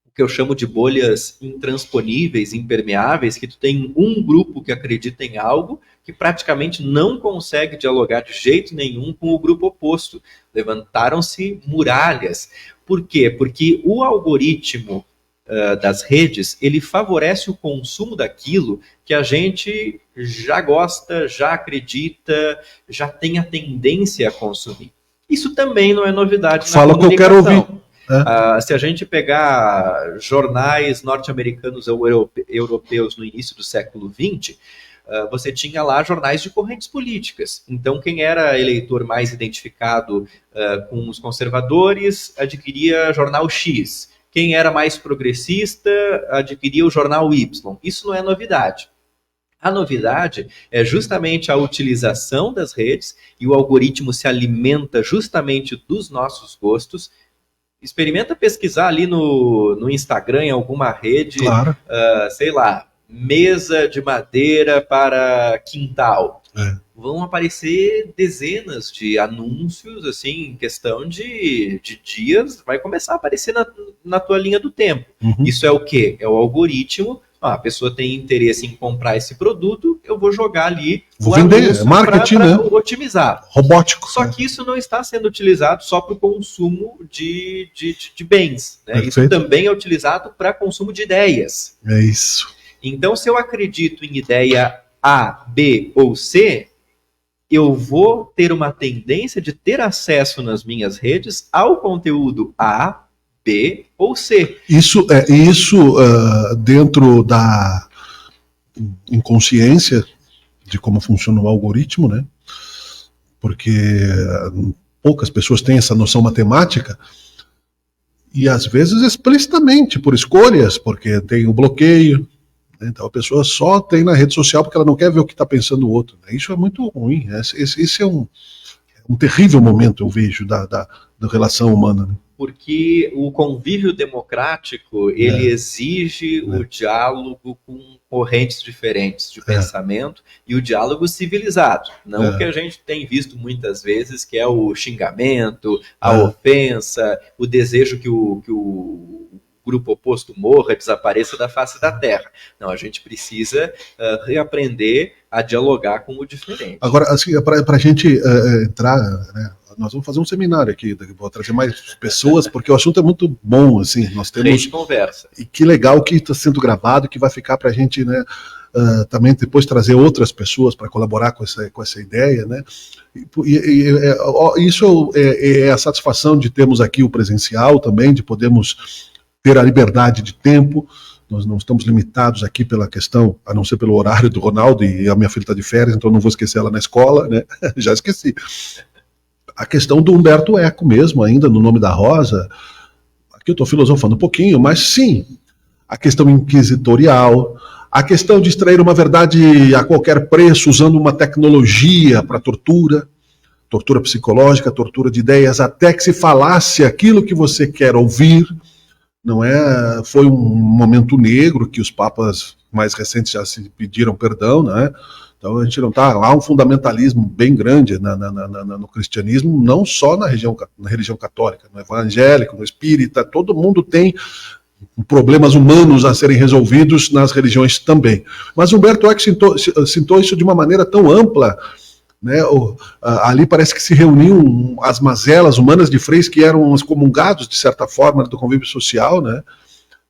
S4: o que eu chamo de bolhas intransponíveis, impermeáveis, que tu tem um grupo que acredita em algo que praticamente não consegue dialogar de jeito nenhum com o grupo oposto. Levantaram-se muralhas. Por quê? Porque o algoritmo das redes, ele favorece o consumo daquilo que a gente já gosta, já acredita, já tem a tendência a consumir. Isso também não é novidade na comunicação. Fala o que eu quero ouvir. Se a gente pegar jornais norte-americanos ou europeus no início do século XX, você tinha lá jornais de correntes políticas. Então, quem era eleitor mais identificado com os conservadores adquiria jornal X. Quem era mais progressista adquiria o jornal Y. Isso não é novidade. A novidade é justamente a utilização das redes, e o algoritmo se alimenta justamente dos nossos gostos. Experimenta pesquisar ali no Instagram, em alguma rede, sei lá, mesa de madeira para quintal. Vão aparecer dezenas de anúncios, assim, em questão de dias, vai começar a aparecer na tua linha do tempo. Isso é o quê? É o algoritmo. A pessoa tem interesse em comprar esse produto, eu vou jogar ali
S2: o vender, marketing,
S4: para otimizar.
S2: Robótico.
S4: Só que isso não está sendo utilizado só para o consumo de bens, né? Isso também é utilizado para consumo de ideias.
S2: É isso.
S4: Então, se eu acredito em ideia A, B ou C, eu vou ter uma tendência de ter acesso nas minhas redes ao conteúdo A, B ou C.
S2: Isso dentro da inconsciência de como funciona o algoritmo, né? Porque poucas pessoas têm essa noção matemática, e às vezes explicitamente por escolhas, porque tem o bloqueio. Então a pessoa só tem na rede social porque ela não quer ver o que está pensando o outro. Isso é muito ruim. Esse é um terrível momento, eu vejo, da relação humana, né?
S4: Porque o convívio democrático, ele exige o diálogo com correntes diferentes de pensamento e o diálogo civilizado. Não o que a gente tem visto muitas vezes, que é o xingamento, a ofensa, o desejo que o grupo oposto morra, desapareça da face da terra. Não, a gente precisa reaprender a dialogar com o diferente.
S2: Agora, assim, para a gente entrar, né, nós vamos fazer um seminário aqui, vou trazer mais pessoas, porque o assunto é muito bom, assim, nós temos...
S4: conversa.
S2: E que legal que está sendo gravado, que vai ficar para a gente, né, também depois trazer outras pessoas para colaborar com essa ideia, né? Isso é a satisfação de termos aqui o presencial também, de podermos ter a liberdade de tempo. Nós não estamos limitados aqui pela questão, a não ser pelo horário do Ronaldo, e a minha filha está de férias, então não vou esquecer ela na escola, né? Já esqueci. A questão do Humberto Eco mesmo, ainda no Nome da Rosa, aqui eu estou filosofando um pouquinho, mas sim, a questão inquisitorial, a questão de extrair uma verdade a qualquer preço, usando uma tecnologia para tortura psicológica, tortura de ideias, até que se falasse aquilo que você quer ouvir. Não é? Foi um momento negro que os papas mais recentes já se pediram perdão, né? Então a gente não está lá um fundamentalismo bem grande no cristianismo, não só na religião católica, no evangélico, no espírita, todo mundo tem problemas humanos a serem resolvidos nas religiões também. Mas Humberto Eco citou isso de uma maneira tão ampla né? Ali parece que se reuniam as mazelas humanas de freis que eram excomungados, de certa forma, do convívio social, né?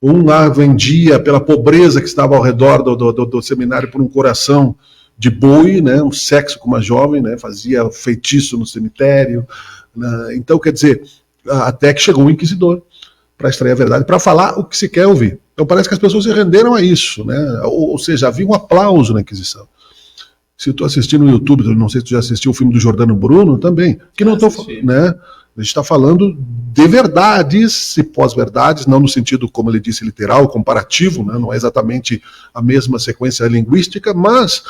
S2: Um lá vendia pela pobreza que estava ao redor do seminário por um coração de boi, né? Um sexo com uma jovem, né? Fazia feitiço no cemitério, né? Então, quer dizer, até que chegou um inquisidor para extrair a verdade, para falar o que se quer ouvir. Então parece que as pessoas se renderam a isso, né? Ou seja, havia um aplauso na Inquisição. Se tu assistir no YouTube, não sei se tu já assistiu o filme do Giordano Bruno também, que não estou, né? A gente está falando de verdades e pós-verdades, não no sentido, como ele disse, literal, comparativo, né? Não é exatamente a mesma sequência linguística, mas,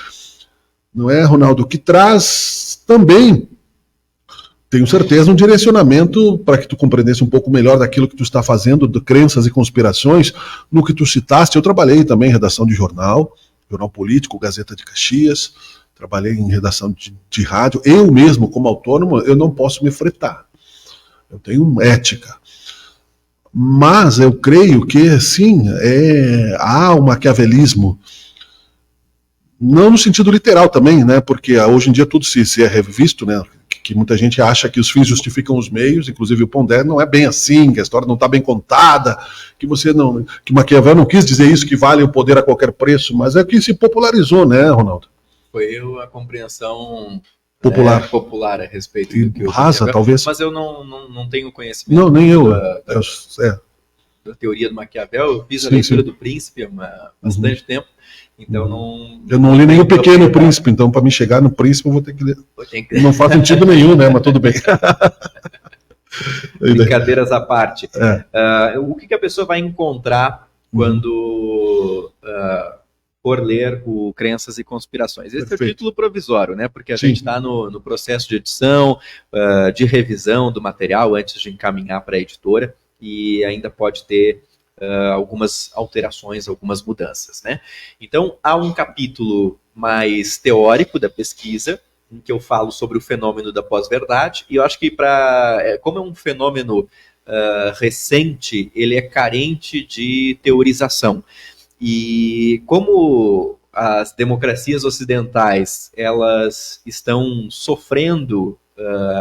S2: não é, Ronaldo, que traz também, tenho certeza, um direcionamento para que tu compreendesse um pouco melhor daquilo que tu está fazendo, de crenças e conspirações, no que tu citaste. Eu trabalhei também em redação de jornal político, Gazeta de Caxias, trabalhei em redação de rádio. Eu mesmo, como autônomo, eu não posso me fretar. Eu tenho ética. Mas eu creio que, sim, há um maquiavelismo, não no sentido literal também, né? Porque hoje em dia tudo se é revisto, né? Que muita gente acha que os fins justificam os meios, inclusive o Pondé, não é bem assim, que a história não está bem contada, que Maquiavel não quis dizer isso, que vale o poder a qualquer preço, mas é que se popularizou, né, Ronaldo?
S4: Foi a compreensão
S2: popular
S4: a respeito do que eu
S2: rasa, talvez.
S4: Mas eu não tenho conhecimento.
S2: Não, nem eu.
S4: Da teoria do Maquiavel. Eu fiz a leitura do Príncipe há bastante tempo. Então
S2: eu não li nem o Pequeno Príncipe, então para me chegar no Príncipe eu vou ter que ler. Não faz sentido nenhum, né? Mas tudo bem.
S4: Brincadeiras à parte. O que a pessoa vai encontrar quando for ler o Crenças e Conspirações? Esse é o título provisório, né? Porque a gente está no processo de edição, de revisão do material antes de encaminhar para a editora, e ainda pode ter algumas alterações, algumas mudanças, né? Então, há um capítulo mais teórico da pesquisa, em que eu falo sobre o fenômeno da pós-verdade, e eu acho que, como é um fenômeno recente, ele é carente de teorização. E como as democracias ocidentais, elas estão sofrendo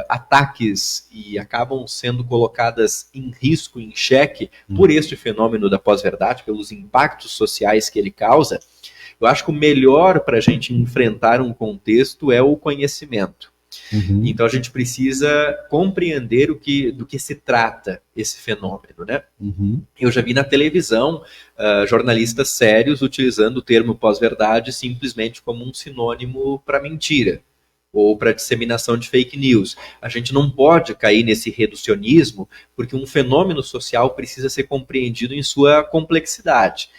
S4: ataques e acabam sendo colocadas em risco, em xeque, por este fenômeno da pós-verdade, pelos impactos sociais que ele causa, eu acho que o melhor para a gente enfrentar um contexto é o conhecimento. Então a gente precisa compreender do que se trata esse fenômeno, né? Eu já vi na televisão jornalistas sérios utilizando o termo pós-verdade simplesmente como um sinônimo para mentira ou para disseminação de fake news. A gente não pode cair nesse reducionismo, porque um fenômeno social precisa ser compreendido em sua complexidade.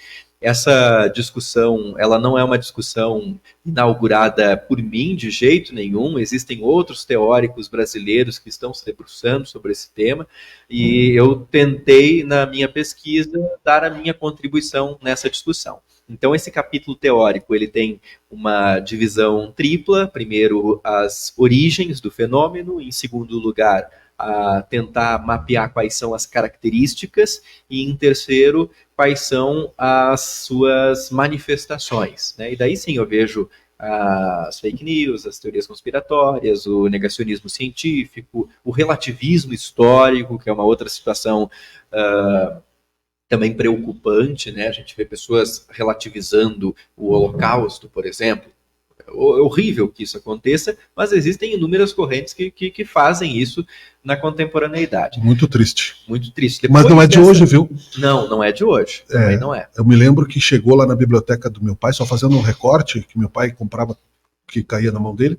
S4: Essa discussão, ela não é uma discussão inaugurada por mim de jeito nenhum. Existem outros teóricos brasileiros que estão se debruçando sobre esse tema, e eu tentei, na minha pesquisa, dar a minha contribuição nessa discussão. Então, esse capítulo teórico, ele tem uma divisão tripla. Primeiro, as origens do fenômeno. Em segundo lugar, a tentar mapear quais são as características. E, em terceiro, quais são as suas manifestações, né? E daí sim eu vejo as fake news, as teorias conspiratórias, o negacionismo científico, o relativismo histórico, que é uma outra situação também preocupante, né? A gente vê pessoas relativizando o Holocausto, por exemplo. É horrível que isso aconteça, mas existem inúmeras correntes que fazem isso na contemporaneidade.
S2: Muito triste.
S4: Muito triste.
S2: Depois mas não é de hoje, viu?
S4: Não é de hoje. Também não é.
S2: Eu me lembro que chegou lá na biblioteca do meu pai, só fazendo um recorte, que meu pai comprava, que caía na mão dele,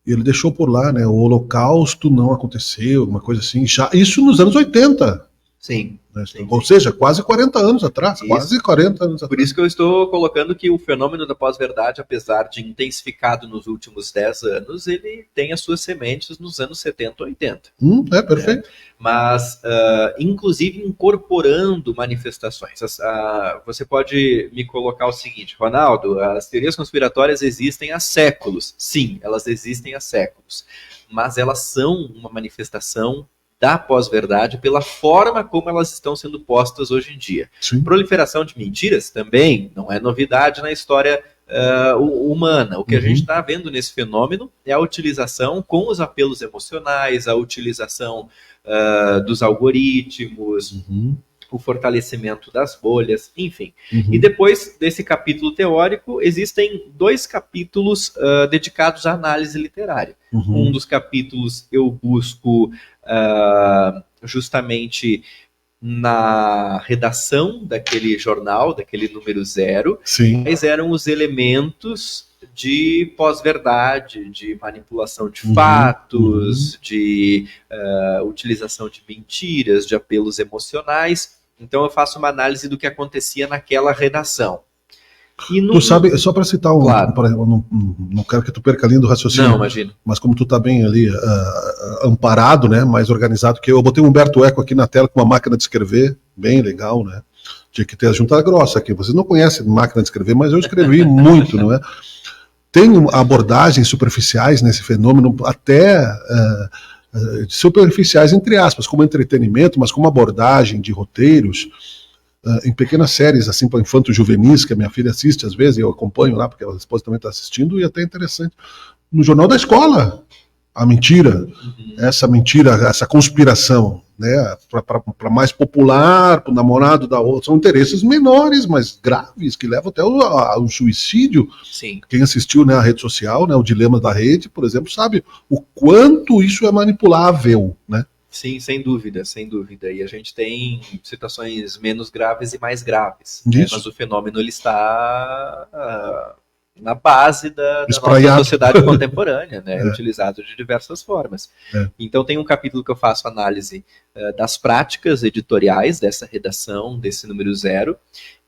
S2: e ele deixou por lá, né? O Holocausto não aconteceu, alguma coisa assim. Já, isso nos anos 80.
S4: Sim.
S2: Né? Ou seja, quase 40 anos atrás. Isso. Quase 40 anos atrás.
S4: Por isso que eu estou colocando que o fenômeno da pós-verdade, apesar de intensificado nos últimos 10 anos, ele tem as suas sementes nos anos 70, 80.
S2: Perfeito.
S4: Mas, inclusive, incorporando manifestações. Você pode me colocar o seguinte: Ronaldo, as teorias conspiratórias existem há séculos. Sim, elas existem há séculos. Mas elas são uma manifestação da pós-verdade pela forma como elas estão sendo postas hoje em dia.
S2: Sim.
S4: Proliferação de mentiras também não é novidade na história humana. O que a gente está vendo nesse fenômeno é a utilização com os apelos emocionais, a utilização dos algoritmos, o fortalecimento das bolhas, enfim. E depois desse capítulo teórico, existem 2 capítulos dedicados à análise literária. Um dos capítulos eu busco justamente na redação daquele jornal, daquele número 0,
S2: Sim.
S4: quais eram os elementos de pós-verdade, de manipulação de fatos, de utilização de mentiras, de apelos emocionais. Então eu faço uma análise do que acontecia naquela redação. E
S2: Tu sabe, só para citar
S4: Claro.
S2: não quero que tu perca a linha do raciocínio.
S4: Não, imagino.
S2: Mas como tu tá bem ali amparado, né, mais organizado que eu botei um Humberto Eco aqui na tela com uma máquina de escrever, bem legal, né? Tinha que ter a junta grossa aqui. Vocês não conhecem máquina de escrever, mas eu escrevi muito, não é? Tem abordagens superficiais nesse fenômeno, até superficiais entre aspas, como entretenimento, mas como abordagem de roteiros, em pequenas séries, assim, para infanto-juvenis, que a minha filha assiste às vezes, e eu acompanho lá, porque a esposa também está assistindo, e até interessante. No Jornal da Escola, a mentira, essa conspiração, né, para mais popular, para o namorado da outra, são interesses menores, mas graves, que levam até ao suicídio.
S4: Sim.
S2: Quem assistiu, né, a rede social, né, o Dilema da Rede, por exemplo, sabe o quanto isso é manipulável, né?
S4: Sim, sem dúvida, sem dúvida. E a gente tem situações menos graves e mais graves. Mas o fenômeno ele está na base da nossa sociedade contemporânea, né? Utilizado de diversas formas. Então tem um capítulo que eu faço análise das práticas editoriais dessa redação, desse número 0,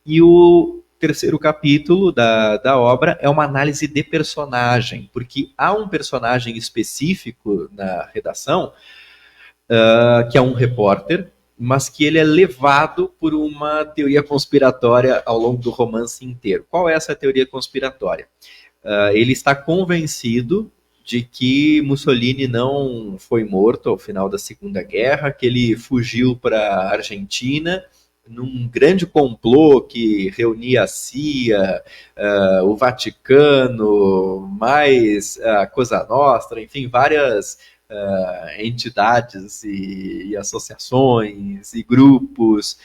S4: e o terceiro capítulo da obra é uma análise de personagem, porque há um personagem específico na redação que é um repórter, mas que ele é levado por uma teoria conspiratória ao longo do romance inteiro. Qual é essa teoria conspiratória? Ele está convencido de que Mussolini não foi morto ao final da Segunda Guerra, que ele fugiu para a Argentina num grande complô que reunia a CIA, o Vaticano, mais a Cosa Nostra, enfim, várias entidades e associações e grupos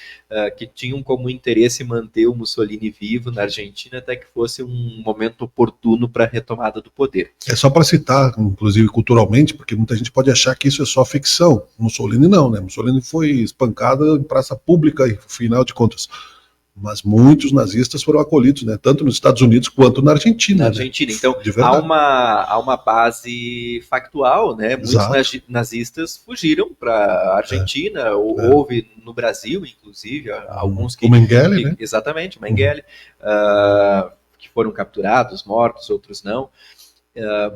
S4: que tinham como interesse manter o Mussolini vivo na Argentina até que fosse um momento oportuno para a retomada do poder.
S2: É só para citar, inclusive culturalmente, porque muita gente pode achar que isso é só ficção. Mussolini não, né? Mussolini foi espancado em praça pública, e final de contas. Mas muitos nazistas foram acolhidos, né? Tanto nos Estados Unidos quanto na Argentina.
S4: Na Argentina, né? Então há uma base factual, né? Muitos nazistas fugiram para a Argentina, houve no Brasil, inclusive, alguns que...
S2: O Mengele, né?
S4: Exatamente, o Mengele, que foram capturados, mortos, outros não.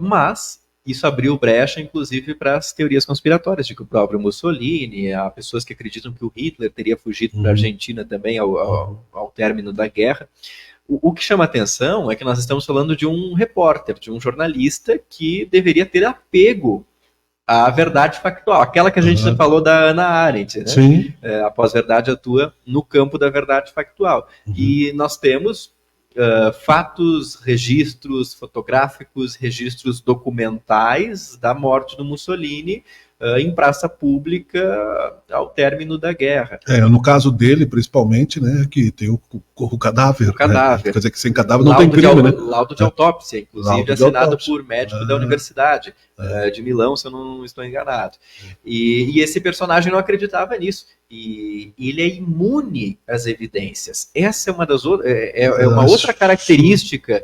S4: Mas isso abriu brecha, inclusive, para as teorias conspiratórias de que o próprio Mussolini, há pessoas que acreditam que o Hitler teria fugido para a Argentina também ao término da guerra. O que chama atenção é que nós estamos falando de um repórter, de um jornalista que deveria ter apego à verdade factual, aquela que a gente já falou da Hannah Arendt, né?
S2: Sim.
S4: A pós-verdade atua no campo da verdade factual. E nós temos fatos, registros fotográficos, registros documentais da morte do Mussolini em praça pública ao término da guerra.
S2: No caso dele, principalmente, né, que tem o cadáver.
S4: O cadáver.
S2: Né? Quer dizer que sem cadáver não tem crime, né?
S4: Laudo de autópsia, inclusive assinado por médico da universidade de Milão, se eu não estou enganado. E esse personagem não acreditava nisso. E ele é imune às evidências. Essa é uma das uma outra característica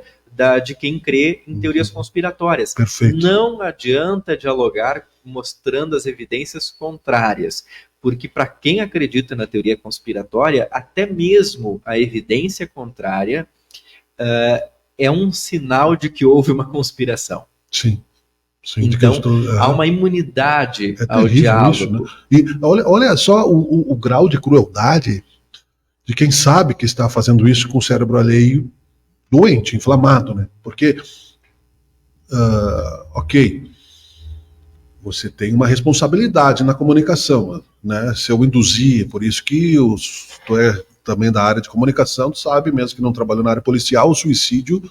S4: de quem crê em teorias conspiratórias.
S2: Perfeito.
S4: Não adianta dialogar mostrando as evidências contrárias, porque para quem acredita na teoria conspiratória, até mesmo a evidência contrária é um sinal de que houve uma conspiração.
S2: Sim. Sim,
S4: então, há uma imunidade ao diálogo. Isso, né?
S2: E olha só o grau de crueldade de quem sabe que está fazendo isso com o cérebro alheio doente, inflamado, né? Porque, ok, você tem uma responsabilidade na comunicação, né? Se eu induzir, por isso que tu é também da área de comunicação, tu sabe, mesmo que não trabalhou na área policial, o suicídio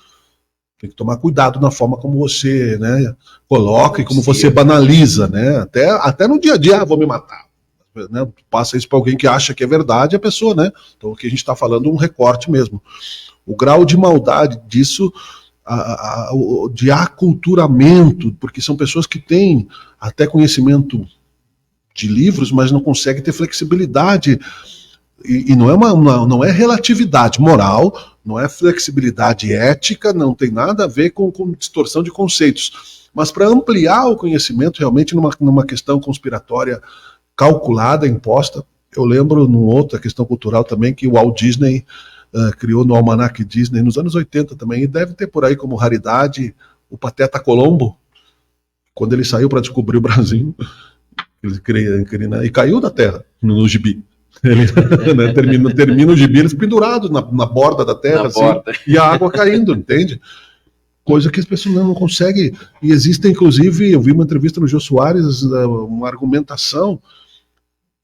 S2: Tem que tomar cuidado na forma como você, né, coloca e como você banaliza, né? Até no dia a dia, vou me matar. Né? Passa isso para alguém que acha que é verdade, a pessoa, né? Então, o que a gente está falando é um recorte mesmo. O grau de maldade disso, de aculturamento, porque são pessoas que têm até conhecimento de livros, mas não conseguem ter flexibilidade. E não é relatividade moral, não é flexibilidade ética, não tem nada a ver com distorção de conceitos. Mas para ampliar o conhecimento realmente numa questão conspiratória calculada, imposta, eu lembro numa outra questão cultural também que o Walt Disney criou no Almanac Disney nos anos 80 também, e deve ter por aí como raridade o Pateta Colombo, quando ele saiu para descobrir o Brasil, e caiu da terra no gibi. Ele né, termina o gibi, eles pendurados na borda da terra, assim, e a água caindo, entende? Coisa que as pessoas não conseguem. E existe, inclusive, eu vi uma entrevista no Jô Soares, uma argumentação,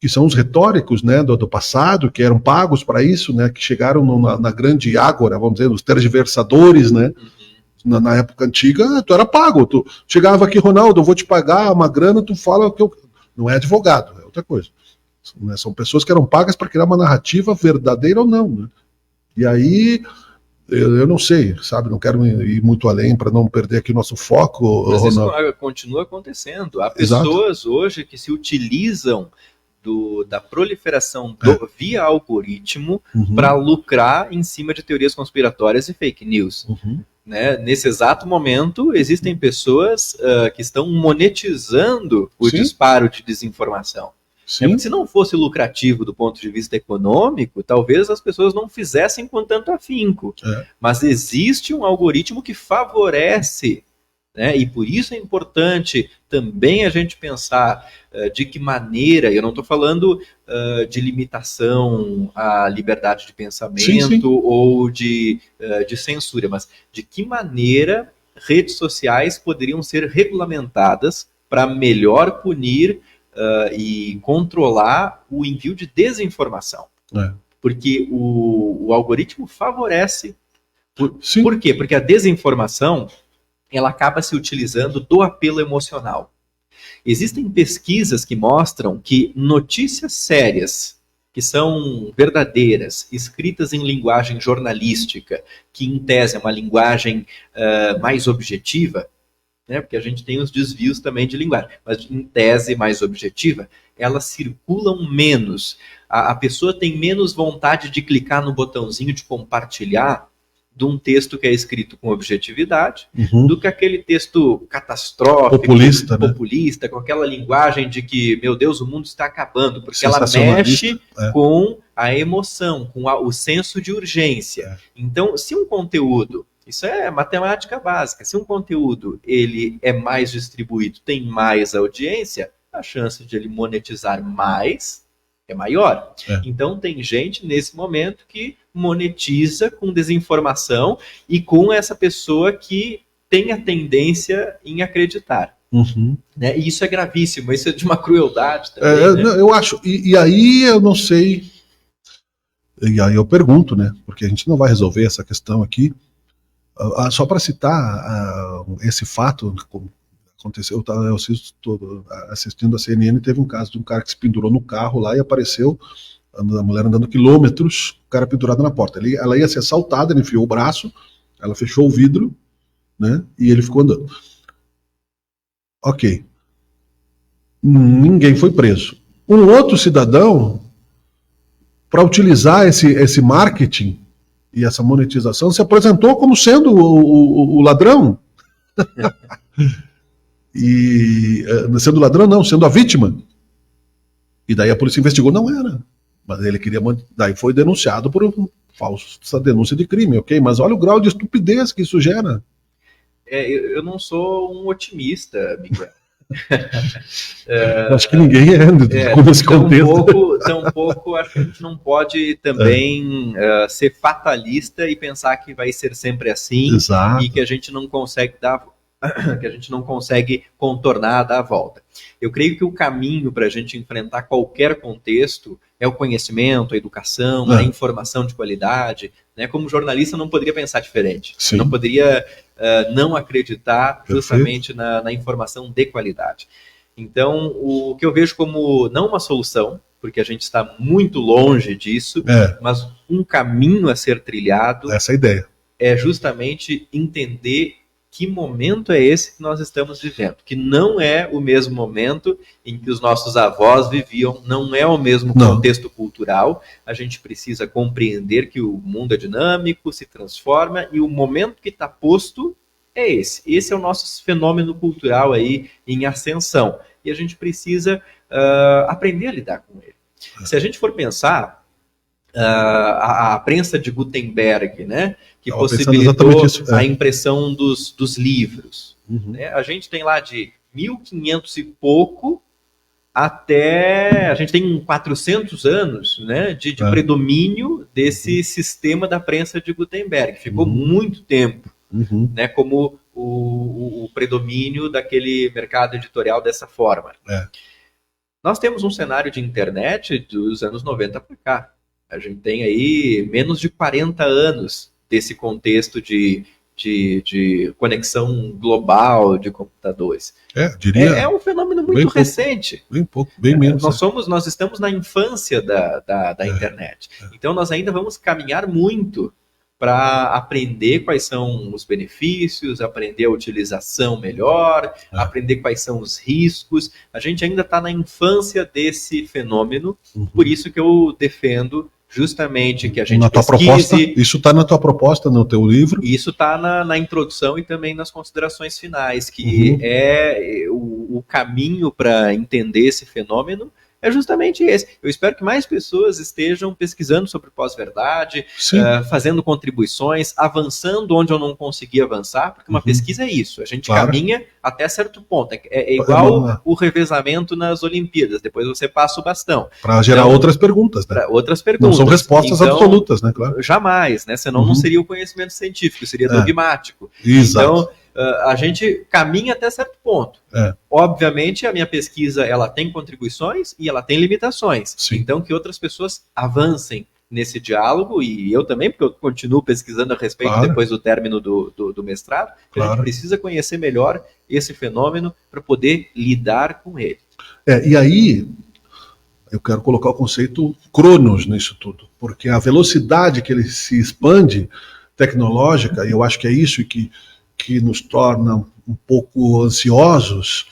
S2: que são os retóricos, né, do passado, que eram pagos para isso, né, que chegaram na grande ágora, vamos dizer, os tergiversadores, né? Na época antiga, tu era pago. Tu chegava aqui, Ronaldo, eu vou te pagar uma grana, tu fala que eu... Não é advogado, é outra coisa. São pessoas que eram pagas para criar uma narrativa verdadeira ou não. Né? E aí, eu não sei, sabe? Não quero ir muito além para não perder aqui o nosso foco.
S4: Mas
S2: Ronaldo.
S4: isso continua acontecendo. Há pessoas
S2: Exato.
S4: hoje que se utilizam da proliferação via algoritmo para lucrar em cima de teorias conspiratórias e fake news. Né? Nesse exato momento, existem pessoas que estão monetizando o disparo de desinformação. Se não fosse lucrativo do ponto de vista econômico, talvez as pessoas não fizessem com tanto afinco. Mas existe um algoritmo que favorece, né? E por isso é importante também a gente pensar de que maneira, eu não estou falando de limitação à liberdade de pensamento ou de censura, mas de que maneira redes sociais poderiam ser regulamentadas para melhor punir e controlar o envio de desinformação. Porque o algoritmo favorece. Por quê? Porque a desinformação ela acaba se utilizando do apelo emocional. Existem pesquisas que mostram que notícias sérias, que são verdadeiras, escritas em linguagem jornalística, que em tese é uma linguagem mais objetiva, né, porque a gente tem os desvios também de linguagem, mas em tese mais objetiva, elas circulam menos. A pessoa tem menos vontade de clicar no botãozinho de compartilhar de um texto que é escrito com objetividade, do que aquele texto catastrófico, populista, com aquela linguagem de que, meu Deus, o mundo está acabando, porque ela mexe com a emoção, com o senso de urgência. Então, se um conteúdo, isso é matemática básica, se um conteúdo ele é mais distribuído, tem mais audiência, a chance de ele monetizar mais é maior. Então, tem gente nesse momento que monetiza com desinformação e com essa pessoa que tem a tendência em acreditar. Né? E isso é gravíssimo, isso é de uma crueldade também. Né?
S2: Eu acho, e aí eu não sei, e aí eu pergunto, né? Porque a gente não vai resolver essa questão aqui. Só para citar esse fato, aconteceu, eu assistindo a CNN, teve um caso de um cara que se pendurou no carro lá e apareceu a mulher andando quilômetros, o cara pendurado na porta. Ela ia ser assaltada, ele enfiou o braço, ela fechou o vidro, né? E ele ficou andando. Ok. Ninguém foi preso. Um outro cidadão, para utilizar esse marketing e essa monetização, se apresentou como sendo o ladrão. E sendo ladrão, não, sendo a vítima. E daí a polícia investigou, não era. Mas ele queria. Daí foi denunciado por falsa denúncia de crime, ok? Mas olha o grau de estupidez que isso gera.
S4: Eu não sou um otimista, Miguel.
S2: Acho que ninguém nesse contexto.
S4: Tampouco acho que a gente não pode também ser fatalista e pensar que vai ser sempre assim.
S2: Exato.
S4: E que a gente não consegue contornar, dar a volta. Eu creio que o caminho para a gente enfrentar qualquer contexto é o conhecimento, a educação, a informação de qualidade. Né? Como jornalista, eu não poderia pensar diferente. Eu não poderia não acreditar
S2: Perfeito.
S4: justamente na informação de qualidade. Então, o que eu vejo como não uma solução, porque a gente está muito longe disso, mas um caminho a ser trilhado
S2: Essa é a ideia.
S4: é justamente entender que momento é esse que nós estamos vivendo, que não é o mesmo momento em que os nossos avós viviam, não é o mesmo contexto cultural. A gente precisa compreender que o mundo é dinâmico, se transforma, e o momento que está posto é esse. Esse é o nosso fenômeno cultural aí em ascensão, e a gente precisa aprender a lidar com ele. Se a gente for pensar, a prensa de Gutenberg, né, que possibilitou a impressão dos livros. Né? A gente tem lá de 1500 e pouco até... A gente tem 400 anos, né, de predomínio desse sistema da prensa de Gutenberg. Ficou muito tempo, né, como o predomínio daquele mercado editorial dessa forma. Nós temos um cenário de internet dos anos 90 para cá. A gente tem aí menos de 40 anos desse contexto de conexão global de computadores. É um fenômeno muito recente.
S2: Bem pouco, bem menos.
S4: Nós estamos na infância da internet. Então nós ainda vamos caminhar muito para aprender quais são os benefícios, aprender a utilização melhor, aprender quais são os riscos. A gente ainda está na infância desse fenômeno, por isso que eu defendo justamente que a gente pesquise.
S2: Isso está na tua proposta, no teu livro?
S4: Isso está na introdução e também nas considerações finais, que é o caminho para entender esse fenômeno. É justamente esse. Eu espero que mais pessoas estejam pesquisando sobre pós-verdade, fazendo contribuições, avançando onde eu não consegui avançar, porque uma pesquisa é isso. A gente caminha até certo ponto. É igual o revezamento nas Olimpíadas. Depois você passa o bastão.
S2: Para gerar outras perguntas, né?
S4: Outras perguntas.
S2: Não são respostas absolutas, né? Claro.
S4: Jamais, né? Senão não seria o conhecimento científico, seria dogmático.
S2: Exato.
S4: Então, a gente caminha até certo ponto. Obviamente, a minha pesquisa ela tem contribuições e ela tem limitações. Então, que outras pessoas avancem nesse diálogo, e eu também, porque eu continuo pesquisando a respeito depois do término do mestrado. A gente precisa conhecer melhor esse fenômeno para poder lidar com ele.
S2: E aí, eu quero colocar o conceito Cronos nisso tudo, porque a velocidade que ele se expande tecnológica, e eu acho que é isso que nos torna um pouco ansiosos,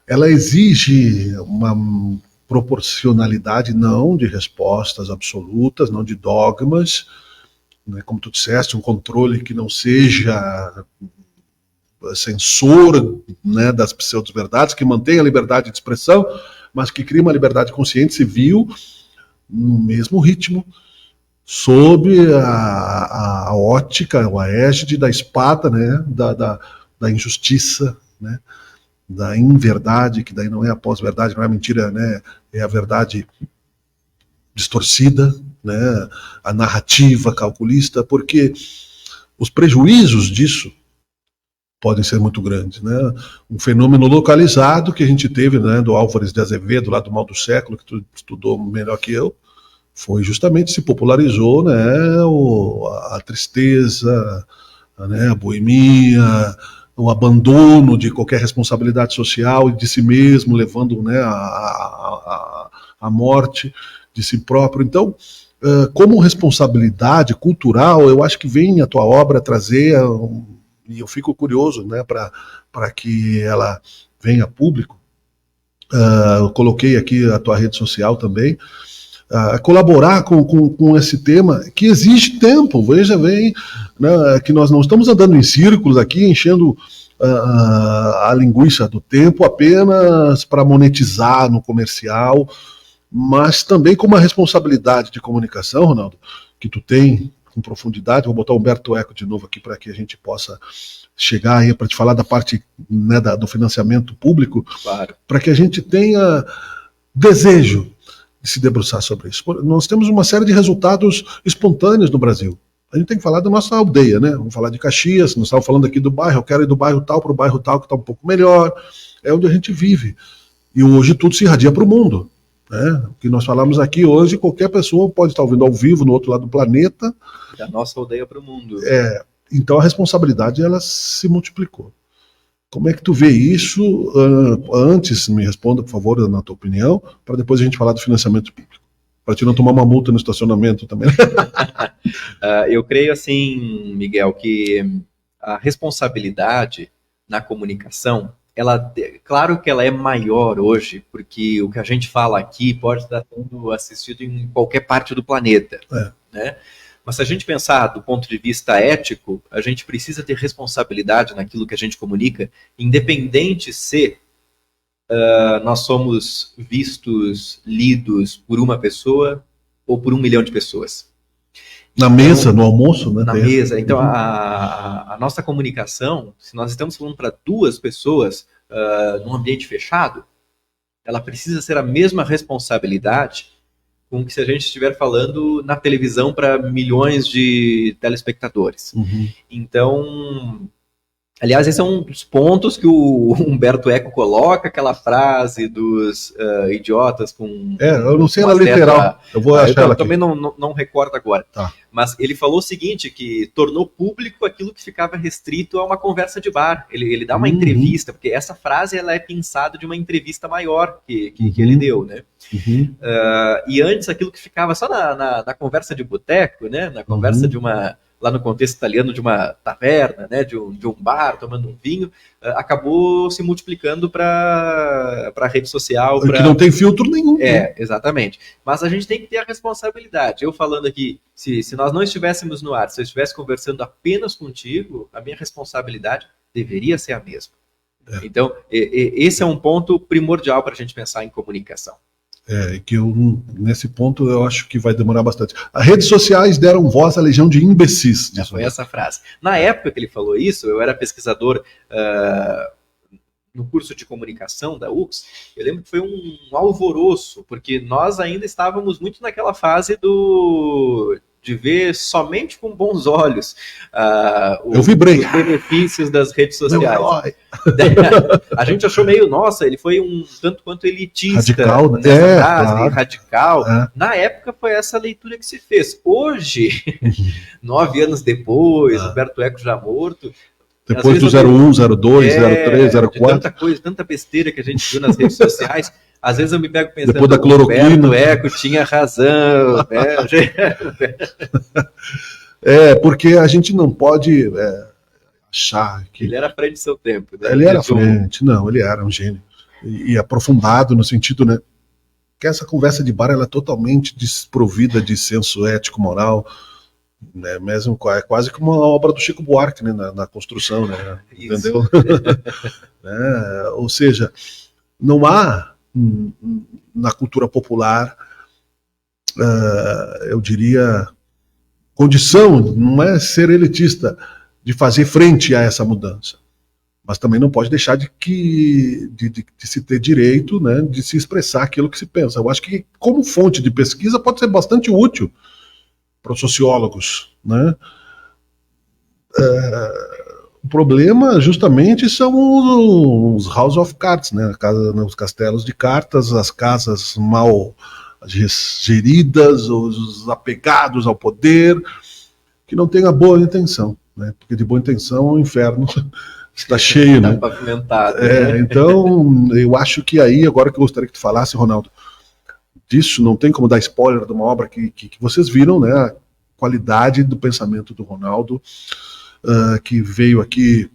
S2: ela exige uma proporcionalidade não de respostas absolutas, não de dogmas, né, como tu disseste, um controle que não seja censor, né, das pseudo-verdades, que mantenha a liberdade de expressão, mas que crie uma liberdade consciente civil no mesmo ritmo, sob a ótica, a égide da espada, né, da injustiça, né, da inverdade, que daí não é a pós-verdade, não é a mentira, né, é a verdade distorcida, né, a narrativa calculista, porque os prejuízos disso podem ser muito grandes, né? Um fenômeno localizado que a gente teve, né, do Álvares de Azevedo, lá do Mal do Século, que tu estudou melhor que eu, foi justamente, se popularizou, né, a tristeza, né, a boemia, o abandono de qualquer responsabilidade social e de si mesmo, levando, né, a morte de si próprio. Então, como responsabilidade cultural, eu acho que vem a tua obra trazer, e eu fico curioso, né, para que ela venha a público. Eu coloquei aqui a tua rede social também, colaborar com esse tema que exige tempo. Veja bem, né, que nós não estamos andando em círculos aqui, enchendo a linguiça do tempo apenas para monetizar no comercial, mas também com uma responsabilidade de comunicação, Ronaldo, que tu tem com profundidade. Vou botar o Humberto Eco de novo aqui para que a gente possa chegar aí para te falar da parte, né, do financiamento público,
S4: claro,
S2: para que a gente tenha desejo de se debruçar sobre isso. Nós temos uma série de resultados espontâneos no Brasil. A gente tem que falar da nossa aldeia, né? Vamos falar de Caxias, nós estávamos falando aqui do bairro, eu quero ir do bairro tal para o bairro tal, que está um pouco melhor. É onde a gente vive. E hoje tudo se irradia para o mundo, né? O que nós falamos aqui hoje, qualquer pessoa pode estar ouvindo ao vivo no outro lado do planeta.
S4: Da nossa aldeia para o mundo.
S2: Então a responsabilidade ela se multiplicou. Como é que tu vê isso? Antes, me responda, por favor, na tua opinião, para depois a gente falar do financiamento público. Para te não tomar uma multa no estacionamento também.
S4: Eu creio assim, Miguel, que a responsabilidade na comunicação, claro que ela é maior hoje, porque o que a gente fala aqui pode estar sendo assistido em qualquer parte do planeta, né? Mas se a gente pensar do ponto de vista ético, a gente precisa ter responsabilidade naquilo que a gente comunica, independente se nós somos vistos, lidos por uma pessoa ou por 1 milhão de pessoas.
S2: Na mesa, no almoço, né?
S4: Na mesa. Então, a nossa comunicação, se nós estamos falando para 2 pessoas num ambiente fechado, ela precisa ser a mesma responsabilidade com que se a gente estiver falando na televisão para milhões de telespectadores. Então, aliás, esse é um dos pontos que o Humberto Eco coloca, aquela frase dos idiotas com...
S2: eu não sei ela literal, eu vou achar ela aqui.
S4: Também não recordo agora.
S2: Tá.
S4: Mas ele falou o seguinte, que tornou público aquilo que ficava restrito a uma conversa de bar. Ele dá uma entrevista, porque essa frase ela é pensada de uma entrevista maior que ele deu, né? E antes, aquilo que ficava só na conversa de boteco, né? Na conversa de uma... lá no contexto italiano, de uma taverna, né, de um bar, tomando um vinho, acabou se multiplicando para a rede social.
S2: Que não tem filtro nenhum.
S4: Exatamente. Mas a gente tem que ter a responsabilidade. Eu falando aqui, se nós não estivéssemos no ar, se eu estivesse conversando apenas contigo, a minha responsabilidade deveria ser a mesma. Então, esse é um ponto primordial para a gente pensar em comunicação.
S2: Que nesse ponto eu acho que vai demorar bastante. As redes sociais deram voz à legião de imbecis.
S4: Foi essa frase. Na época que ele falou isso, eu era pesquisador no curso de comunicação da UX, eu lembro que foi um alvoroço, porque nós ainda estávamos muito naquela fase de ver somente com bons olhos os benefícios das redes sociais. A gente achou meio, nossa, ele foi um tanto quanto elitista.
S2: Radical, né?
S4: Frase, radical. Na época foi essa leitura que se fez. Hoje, 9 anos depois, Humberto Eco já morto,
S2: depois do 01, 02, 03, 04.
S4: Tanta coisa, tanta besteira que a gente viu nas redes sociais. Às vezes eu me pego pensando,
S2: depois da cloroquina,
S4: Humberto Eco tinha razão.
S2: Porque a gente não pode achar que...
S4: Ele era à frente do seu tempo. Né?
S2: Ele era à frente, não, ele era um gênio. E aprofundado no sentido, né, que essa conversa de bar ela é totalmente desprovida de senso ético, moral, né, mesmo é quase como uma obra do Chico Buarque, né, na construção, né, entendeu? Ou seja, não há na cultura popular, eu diria, condição, não é ser elitista, de fazer frente a essa mudança. Mas também não pode deixar de se ter direito, né, de se expressar aquilo que se pensa. Eu acho que, como fonte de pesquisa, pode ser bastante útil para os sociólogos, né? O problema, justamente, são os House of Cards, né? Os castelos de cartas, as casas mal geridas, os apegados ao poder, que não têm a boa intenção, né? Porque de boa intenção o inferno está cheio, né?
S4: Pavimentado.
S2: Então, eu acho que aí, agora que eu gostaria que tu falasse, Ronaldo, disso, não tem como dar spoiler de uma obra que vocês viram, né? A qualidade do pensamento do Ronaldo, que veio aqui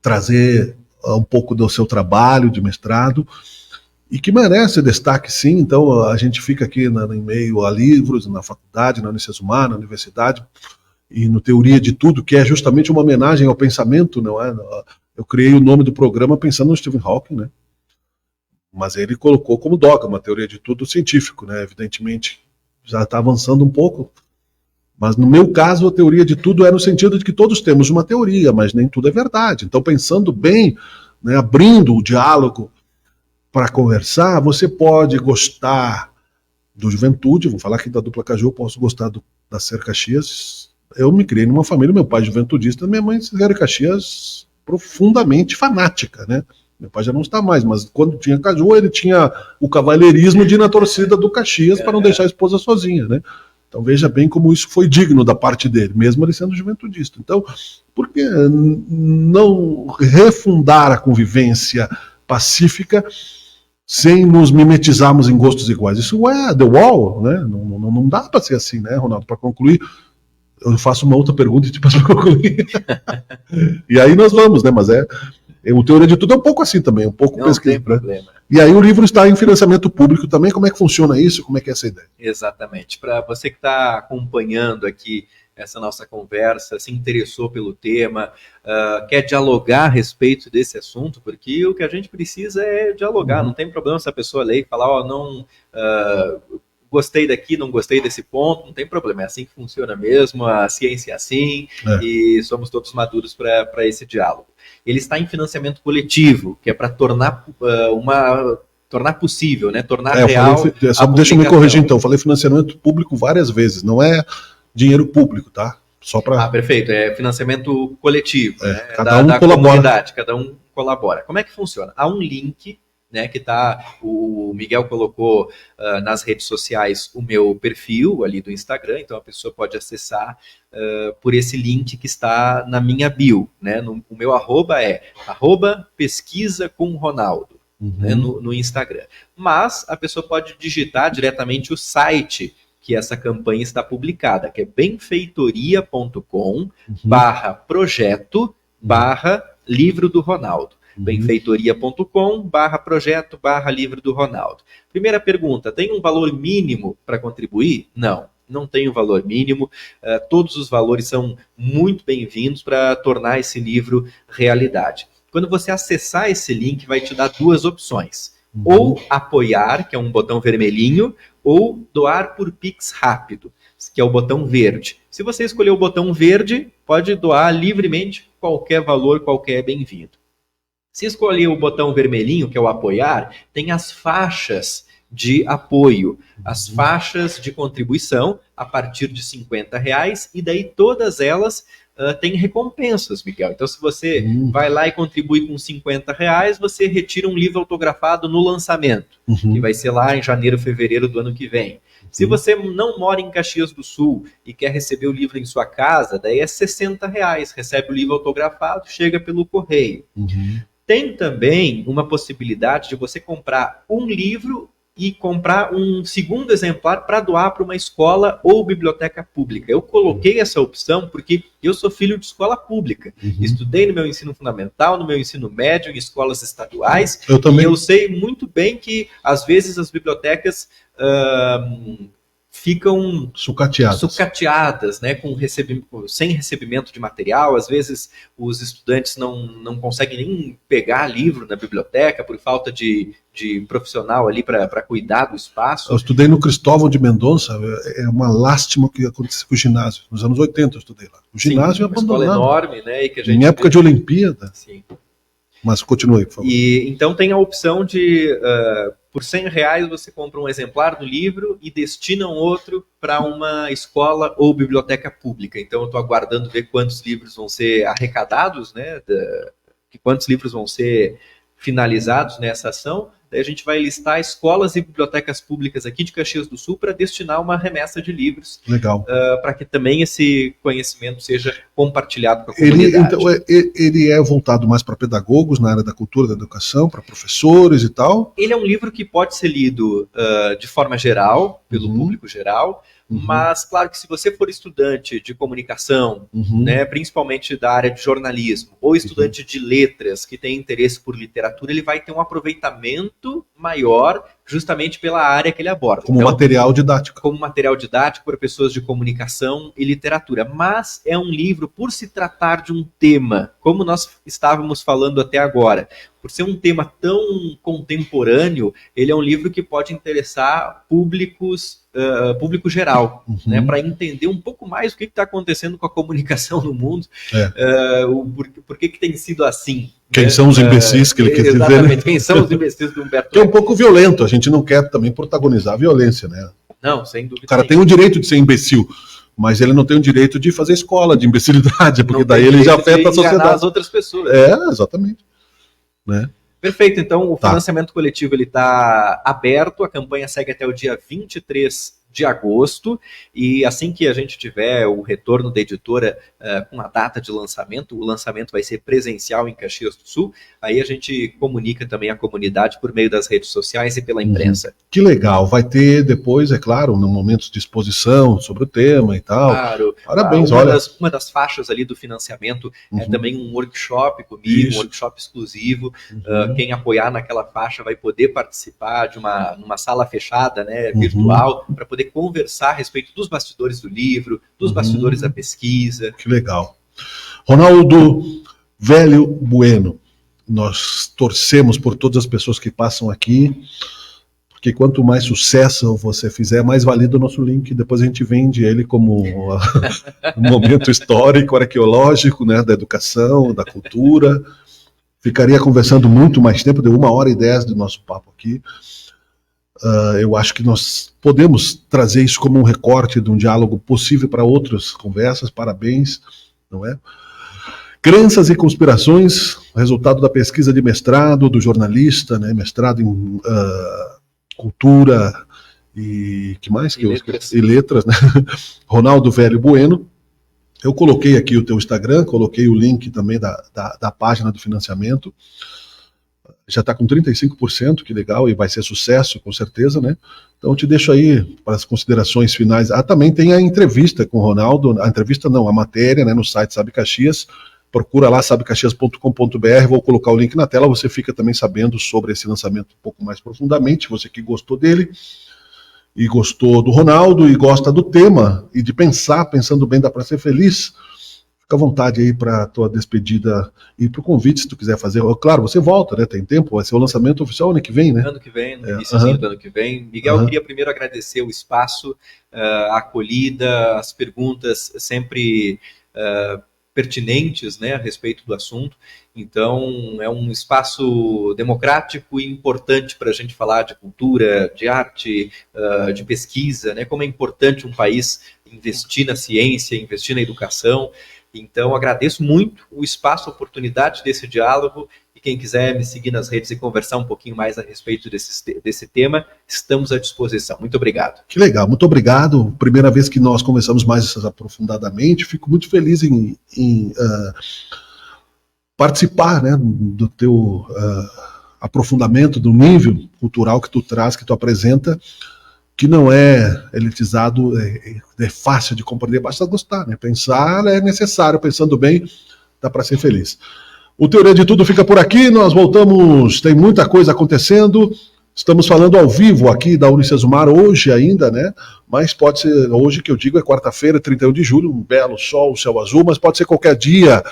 S2: trazer um pouco do seu trabalho de mestrado e que merece destaque, sim. Então a gente fica aqui em meio a livros, na faculdade, na Unicesumar, na universidade, e no Teoria de Tudo, que é justamente uma homenagem ao pensamento, não é? Eu criei o nome do programa pensando no Stephen Hawking, né? Mas ele colocou como dogma a Teoria de Tudo científico, né? Evidentemente já está avançando um pouco. Mas no meu caso, a teoria de tudo é no sentido de que todos temos uma teoria, mas nem tudo é verdade. Então, pensando bem, né, abrindo o diálogo para conversar, você pode gostar do Juventude, vou falar aqui da dupla Caju, eu posso gostar da Ser Caxias. Eu me criei numa família, meu pai juventudista, minha mãe Ser Caxias profundamente fanática, né? Meu pai já não está mais, mas quando tinha Caju, ele tinha o cavalheirismo de ir na torcida do Caxias para não deixar a esposa sozinha, né? Então veja bem como isso foi digno da parte dele, mesmo ele sendo juventudista. Então, por que não refundar a convivência pacífica sem nos mimetizarmos em gostos iguais? Isso é The Wall, né? Não dá para ser assim, né, Ronaldo? Para concluir, eu faço uma outra pergunta e te passo para concluir. E aí nós vamos, né? Mas o Teoria de Tudo é um pouco assim também, um pouco
S4: Não
S2: pesquisa.
S4: tem problema.
S2: E aí o livro está em financiamento público também. Como é que funciona isso? Como é que é essa ideia?
S4: Exatamente. Para você que está acompanhando aqui essa nossa conversa, se interessou pelo tema, quer dialogar a respeito desse assunto, porque o que a gente precisa é dialogar. Não tem problema se a pessoa ler e falar, não gostei daqui, não gostei desse ponto, não tem problema. É assim que funciona mesmo, a ciência é assim, e somos todos maduros para esse diálogo. Ele está em financiamento coletivo, que é para tornar possível, né? Tornar real.
S2: Deixa eu me corrigir então. Eu falei financiamento público várias vezes, não é dinheiro público, tá? Só para.
S4: Perfeito. É financiamento coletivo, né?
S2: Cada um
S4: da
S2: colabora.
S4: Comunidade, cada um colabora. Como é que funciona? Há um link, né, que o Miguel colocou nas redes sociais o meu perfil ali do Instagram, então a pessoa pode acessar por esse link que está na minha bio, né? O meu arroba é @pesquisa com Ronaldo, né, no Instagram. Mas a pessoa pode digitar diretamente o site que essa campanha está publicada, que é benfeitoria.com/projeto/livro do Ronaldo. benfeitoria.com/projeto/livro do Ronaldo. Primeira pergunta, tem um valor mínimo para contribuir? Não tem um valor mínimo. Todos os valores são muito bem-vindos para tornar esse livro realidade. Quando você acessar esse link, vai te dar duas opções. Ou apoiar, que é um botão vermelhinho, ou doar por Pix rápido, que é o botão verde. Se você escolher o botão verde, pode doar livremente, qualquer valor, qualquer é bem-vindo. Se escolher o botão vermelhinho, que é o apoiar, tem as faixas de apoio, as faixas de contribuição a partir de R$50, e daí todas elas têm recompensas, Miguel. Então, se você vai lá e contribui com R$50, você retira um livro autografado no lançamento, que vai ser lá em janeiro, fevereiro do ano que vem. Se você não mora em Caxias do Sul e quer receber o livro em sua casa, daí é R$60, recebe o livro autografado, chega pelo correio. Tem também uma possibilidade de você comprar um livro e comprar um segundo exemplar para doar para uma escola ou biblioteca pública. Eu coloquei essa opção porque eu sou filho de escola pública. Estudei no meu ensino fundamental, no meu ensino médio, em escolas estaduais.
S2: Eu também.
S4: E eu sei muito bem que, às vezes, as bibliotecas ficam sucateadas, né, sem recebimento de material. Às vezes os estudantes não conseguem nem pegar livro na biblioteca por falta de profissional ali para cuidar do espaço.
S2: Eu estudei no Cristóvão de Mendonça, é uma lástima o que aconteceu com o ginásio. Nos anos 80 eu estudei lá. O ginásio é abandonado.
S4: Uma escola enorme, né? E que a gente
S2: em época de Olimpíada.
S4: Sim.
S2: Mas continue, por favor.
S4: E então tem a opção de, por R$100, você compra um exemplar do livro e destina um outro para uma escola ou biblioteca pública. Então eu estou aguardando ver quantos livros vão ser arrecadados, né? Quantos livros vão ser finalizados nessa ação. Daí a gente vai listar escolas e bibliotecas públicas aqui de Caxias do Sul para destinar uma remessa de livros.
S2: Legal.
S4: Para que também esse conhecimento seja compartilhado com a comunidade.
S2: Ele é voltado mais para pedagogos na área da cultura, da educação, para professores e tal?
S4: Ele é um livro que pode ser lido de forma geral, pelo público geral, mas claro que se você for estudante de comunicação, né, principalmente da área de jornalismo, ou estudante de letras que tem interesse por literatura, ele vai ter um aproveitamento maior justamente pela área que ele aborda.
S2: Como
S4: então,
S2: material didático.
S4: Como material didático para pessoas de comunicação e literatura. Mas é um livro, por se tratar de um tema, como nós estávamos falando até agora, por ser um tema tão contemporâneo, ele é um livro que pode interessar público geral, né, para entender um pouco mais o que está acontecendo com a comunicação no mundo, por que tem sido assim.
S2: Quem são os imbecis que ele quis dizer?
S4: Exatamente, quem são os imbecis do Humberto Eco.
S2: Que é um pouco violento, a gente não quer também protagonizar a violência, né?
S4: Não, sem dúvida.
S2: O cara tem o direito de ser imbecil, mas ele não tem o direito de fazer escola de imbecilidade, porque daí ele já afeta a sociedade.
S4: As outras pessoas.
S2: Exatamente. Né?
S4: Perfeito, então o financiamento coletivo está aberto, a campanha segue até o dia 23 de agosto, e assim que a gente tiver o retorno da editora com a data de lançamento, o lançamento vai ser presencial em Caxias do Sul, aí a gente comunica também a comunidade por meio das redes sociais e pela imprensa.
S2: Que legal, vai ter depois, é claro, no momento de exposição sobre o tema e tal.
S4: Claro.
S2: Parabéns,
S4: Uma das faixas ali do financiamento é também um workshop comigo, um workshop exclusivo. Quem apoiar naquela faixa vai poder participar de numa sala fechada, né, virtual, para poder conversar a respeito dos bastidores do livro, dos bastidores da pesquisa.
S2: Que legal. Ronaldo Velho Bueno, nós torcemos por todas as pessoas que passam aqui, porque quanto mais sucesso você fizer, mais válido o nosso link. Depois a gente vende ele como um momento histórico, arqueológico, né, da educação, da cultura. Ficaria conversando muito mais tempo, deu 1h10 do nosso papo aqui. Eu acho que nós podemos trazer isso como um recorte de um diálogo possível para outras conversas. Parabéns, não é? Crenças e conspirações, resultado da pesquisa de mestrado do jornalista, né, mestrado em cultura e que mais? E letras, né? Ronaldo Velho Bueno. Eu coloquei aqui o teu Instagram, coloquei o link também da página do financiamento. Já está com 35%, que legal, e vai ser sucesso, com certeza, né? Então eu te deixo aí para as considerações finais. Também tem a entrevista com o Ronaldo, a entrevista não, a matéria, né, no site Sabe Caxias. Procura lá, sabecaxias.com.br, vou colocar o link na tela, você fica também sabendo sobre esse lançamento um pouco mais profundamente, você que gostou dele, e gostou do Ronaldo, e gosta do tema, e de pensando bem, dá para ser feliz. Fica à vontade aí para a tua despedida e para o convite, se tu quiser fazer. Claro, você volta, né? Tem tempo, vai ser o lançamento oficial ano que vem, né?
S4: Ano que vem, no iníciozinho do ano que vem. Miguel, eu queria primeiro agradecer o espaço, a acolhida, as perguntas sempre pertinentes, né, a respeito do assunto. Então, é um espaço democrático e importante para a gente falar de cultura, de arte, de pesquisa, né? Como é importante um país investir na ciência, investir na educação. Então, agradeço muito o espaço, a oportunidade desse diálogo, e quem quiser me seguir nas redes e conversar um pouquinho mais a respeito desse tema, estamos à disposição. Muito obrigado.
S2: Que legal, muito obrigado. Primeira vez que nós conversamos mais aprofundadamente, fico muito feliz em participar, né, do teu aprofundamento, do nível cultural que tu traz, que tu apresenta, que não é elitizado, é fácil de compreender, basta gostar, né? Pensar é necessário, pensando bem, dá para ser feliz. O Teoria de Tudo fica por aqui, nós voltamos, tem muita coisa acontecendo, estamos falando ao vivo aqui da Unicesumar hoje ainda, né? Mas pode ser, hoje que eu digo é quarta-feira, 31 de julho, um belo sol, céu azul, mas pode ser qualquer dia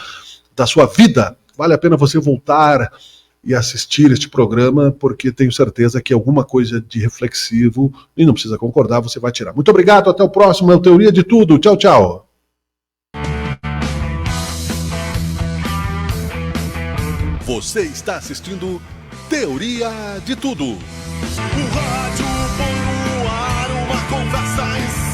S2: da sua vida. Vale a pena você voltar e assistir este programa, porque tenho certeza que alguma coisa de reflexivo, e não precisa concordar, você vai tirar. Muito obrigado, até o próximo, é o Teoria de Tudo. Tchau, tchau.
S3: Você está assistindo Teoria de Tudo. O rádio põe no ar uma conversa em